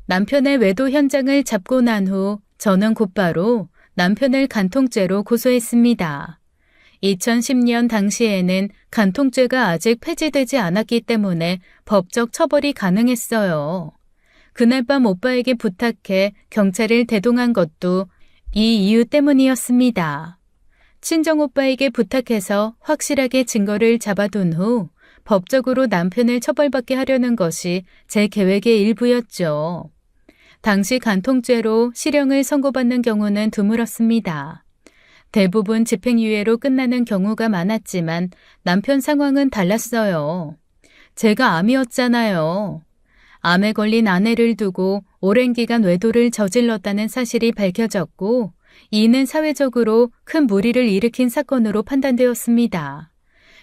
남편의 외도 현장을 잡고 난 후 저는 곧바로 남편을 간통죄로 고소했습니다. 2010년 당시에는 간통죄가 아직 폐지되지 않았기 때문에 법적 처벌이 가능했어요. 그날 밤 오빠에게 부탁해 경찰을 대동한 것도 이 이유 때문이었습니다. 친정오빠에게 부탁해서 확실하게 증거를 잡아둔 후 법적으로 남편을 처벌받게 하려는 것이 제 계획의 일부였죠. 당시 간통죄로 실형을 선고받는 경우는 드물었습니다. 대부분 집행유예로 끝나는 경우가 많았지만 남편 상황은 달랐어요. 제가 암이었잖아요. 암에 걸린 아내를 두고 오랜 기간 외도를 저질렀다는 사실이 밝혀졌고 이는 사회적으로 큰 무리를 일으킨 사건으로 판단되었습니다.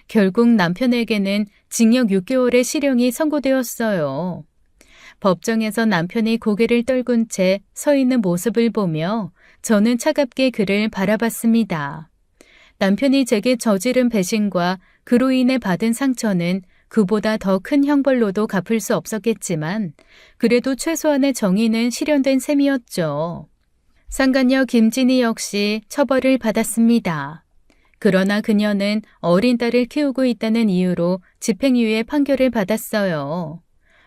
결국 남편에게는 징역 6개월의 실형이 선고되었어요. 법정에서 남편이 고개를 떨군 채 서 있는 모습을 보며 저는 차갑게 그를 바라봤습니다. 남편이 제게 저지른 배신과 그로 인해 받은 상처는 그보다 더 큰 형벌로도 갚을 수 없었겠지만 그래도 최소한의 정의는 실현된 셈이었죠. 상간녀 김진희 역시 처벌을 받았습니다. 그러나 그녀는 어린 딸을 키우고 있다는 이유로 집행유예 판결을 받았어요.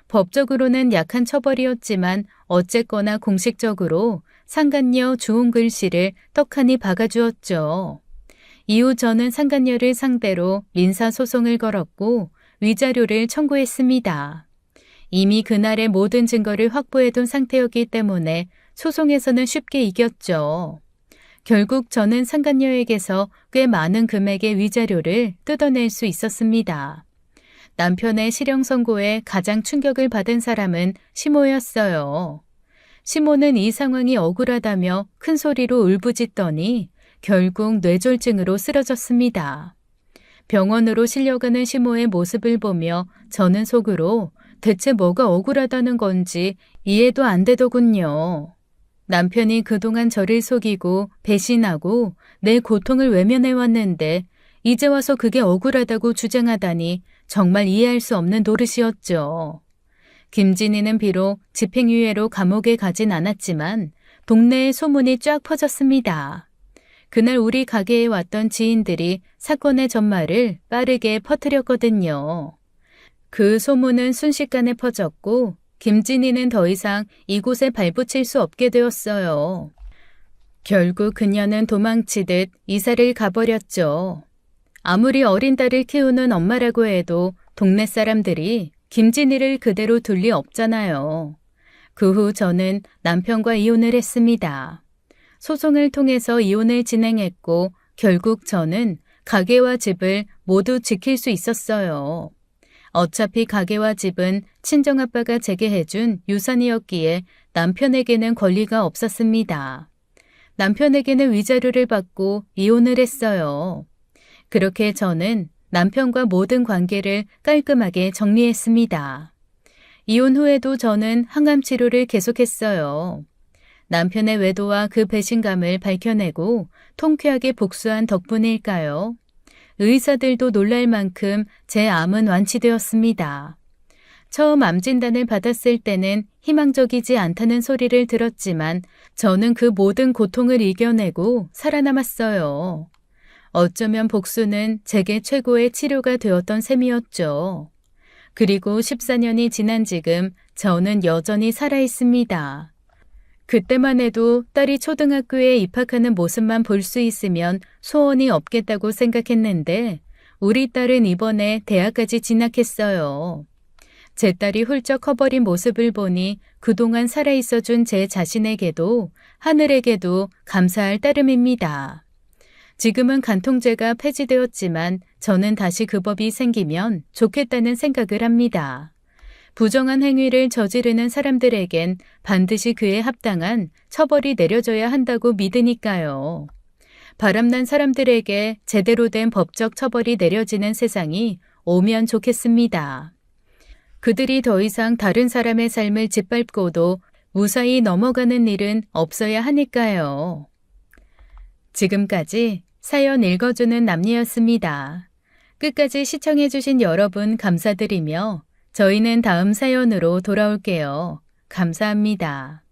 법적으로는 약한 처벌이었지만 어쨌거나 공식적으로 상간녀 주홍 글씨를 떡하니 박아주었죠. 이후 저는 상간녀를 상대로 민사소송을 걸었고 위자료를 청구했습니다. 이미 그날의 모든 증거를 확보해둔 상태였기 때문에 소송에서는 쉽게 이겼죠. 결국 저는 상간녀에게서 꽤 많은 금액의 위자료를 뜯어낼 수 있었습니다. 남편의 실형 선고에 가장 충격을 받은 사람은 시모였어요. 시모는 이 상황이 억울하다며 큰 소리로 울부짖더니 결국 뇌졸중으로 쓰러졌습니다. 병원으로 실려가는 시모의 모습을 보며 저는 속으로 대체 뭐가 억울하다는 건지 이해도 안 되더군요. 남편이 그동안 저를 속이고 배신하고 내 고통을 외면해왔는데 이제 와서 그게 억울하다고 주장하다니 정말 이해할 수 없는 노릇이었죠. 김진희는 비록 집행유예로 감옥에 가진 않았지만 동네에 소문이 쫙 퍼졌습니다. 그날 우리 가게에 왔던 지인들이 사건의 전말을 빠르게 퍼뜨렸거든요. 그 소문은 순식간에 퍼졌고 김진희는 더 이상 이곳에 발붙일 수 없게 되었어요. 결국 그녀는 도망치듯 이사를 가버렸죠. 아무리 어린 딸을 키우는 엄마라고 해도 동네 사람들이 김진희를 그대로 둘 리 없잖아요. 그 후 저는 남편과 이혼을 했습니다. 소송을 통해서 이혼을 진행했고 결국 저는 가게와 집을 모두 지킬 수 있었어요. 어차피 가게와 집은 친정아빠가 제게 해준 유산이었기에 남편에게는 권리가 없었습니다. 남편에게는 위자료를 받고 이혼을 했어요. 그렇게 저는 남편과 모든 관계를 깔끔하게 정리했습니다. 이혼 후에도 저는 항암 치료를 계속했어요. 남편의 외도와 그 배신감을 밝혀내고 통쾌하게 복수한 덕분일까요? 의사들도 놀랄 만큼 제 암은 완치되었습니다. 처음 암 진단을 받았을 때는 희망적이지 않다는 소리를 들었지만 저는 그 모든 고통을 이겨내고 살아남았어요. 어쩌면 복수는 제게 최고의 치료가 되었던 셈이었죠. 그리고 14년이 지난 지금 저는 여전히 살아있습니다. 그때만 해도 딸이 초등학교에 입학하는 모습만 볼 수 있으면 소원이 없겠다고 생각했는데 우리 딸은 이번에 대학까지 진학했어요. 제 딸이 훌쩍 커버린 모습을 보니 그동안 살아있어준 제 자신에게도 하늘에게도 감사할 따름입니다. 지금은 간통죄가 폐지되었지만 저는 다시 그 법이 생기면 좋겠다는 생각을 합니다. 부정한 행위를 저지르는 사람들에겐 반드시 그에 합당한 처벌이 내려져야 한다고 믿으니까요. 바람난 사람들에게 제대로 된 법적 처벌이 내려지는 세상이 오면 좋겠습니다. 그들이 더 이상 다른 사람의 삶을 짓밟고도 무사히 넘어가는 일은 없어야 하니까요. 지금까지 사연 읽어주는 남녀였습니다. 끝까지 시청해주신 여러분 감사드리며 저희는 다음 사연으로 돌아올게요. 감사합니다.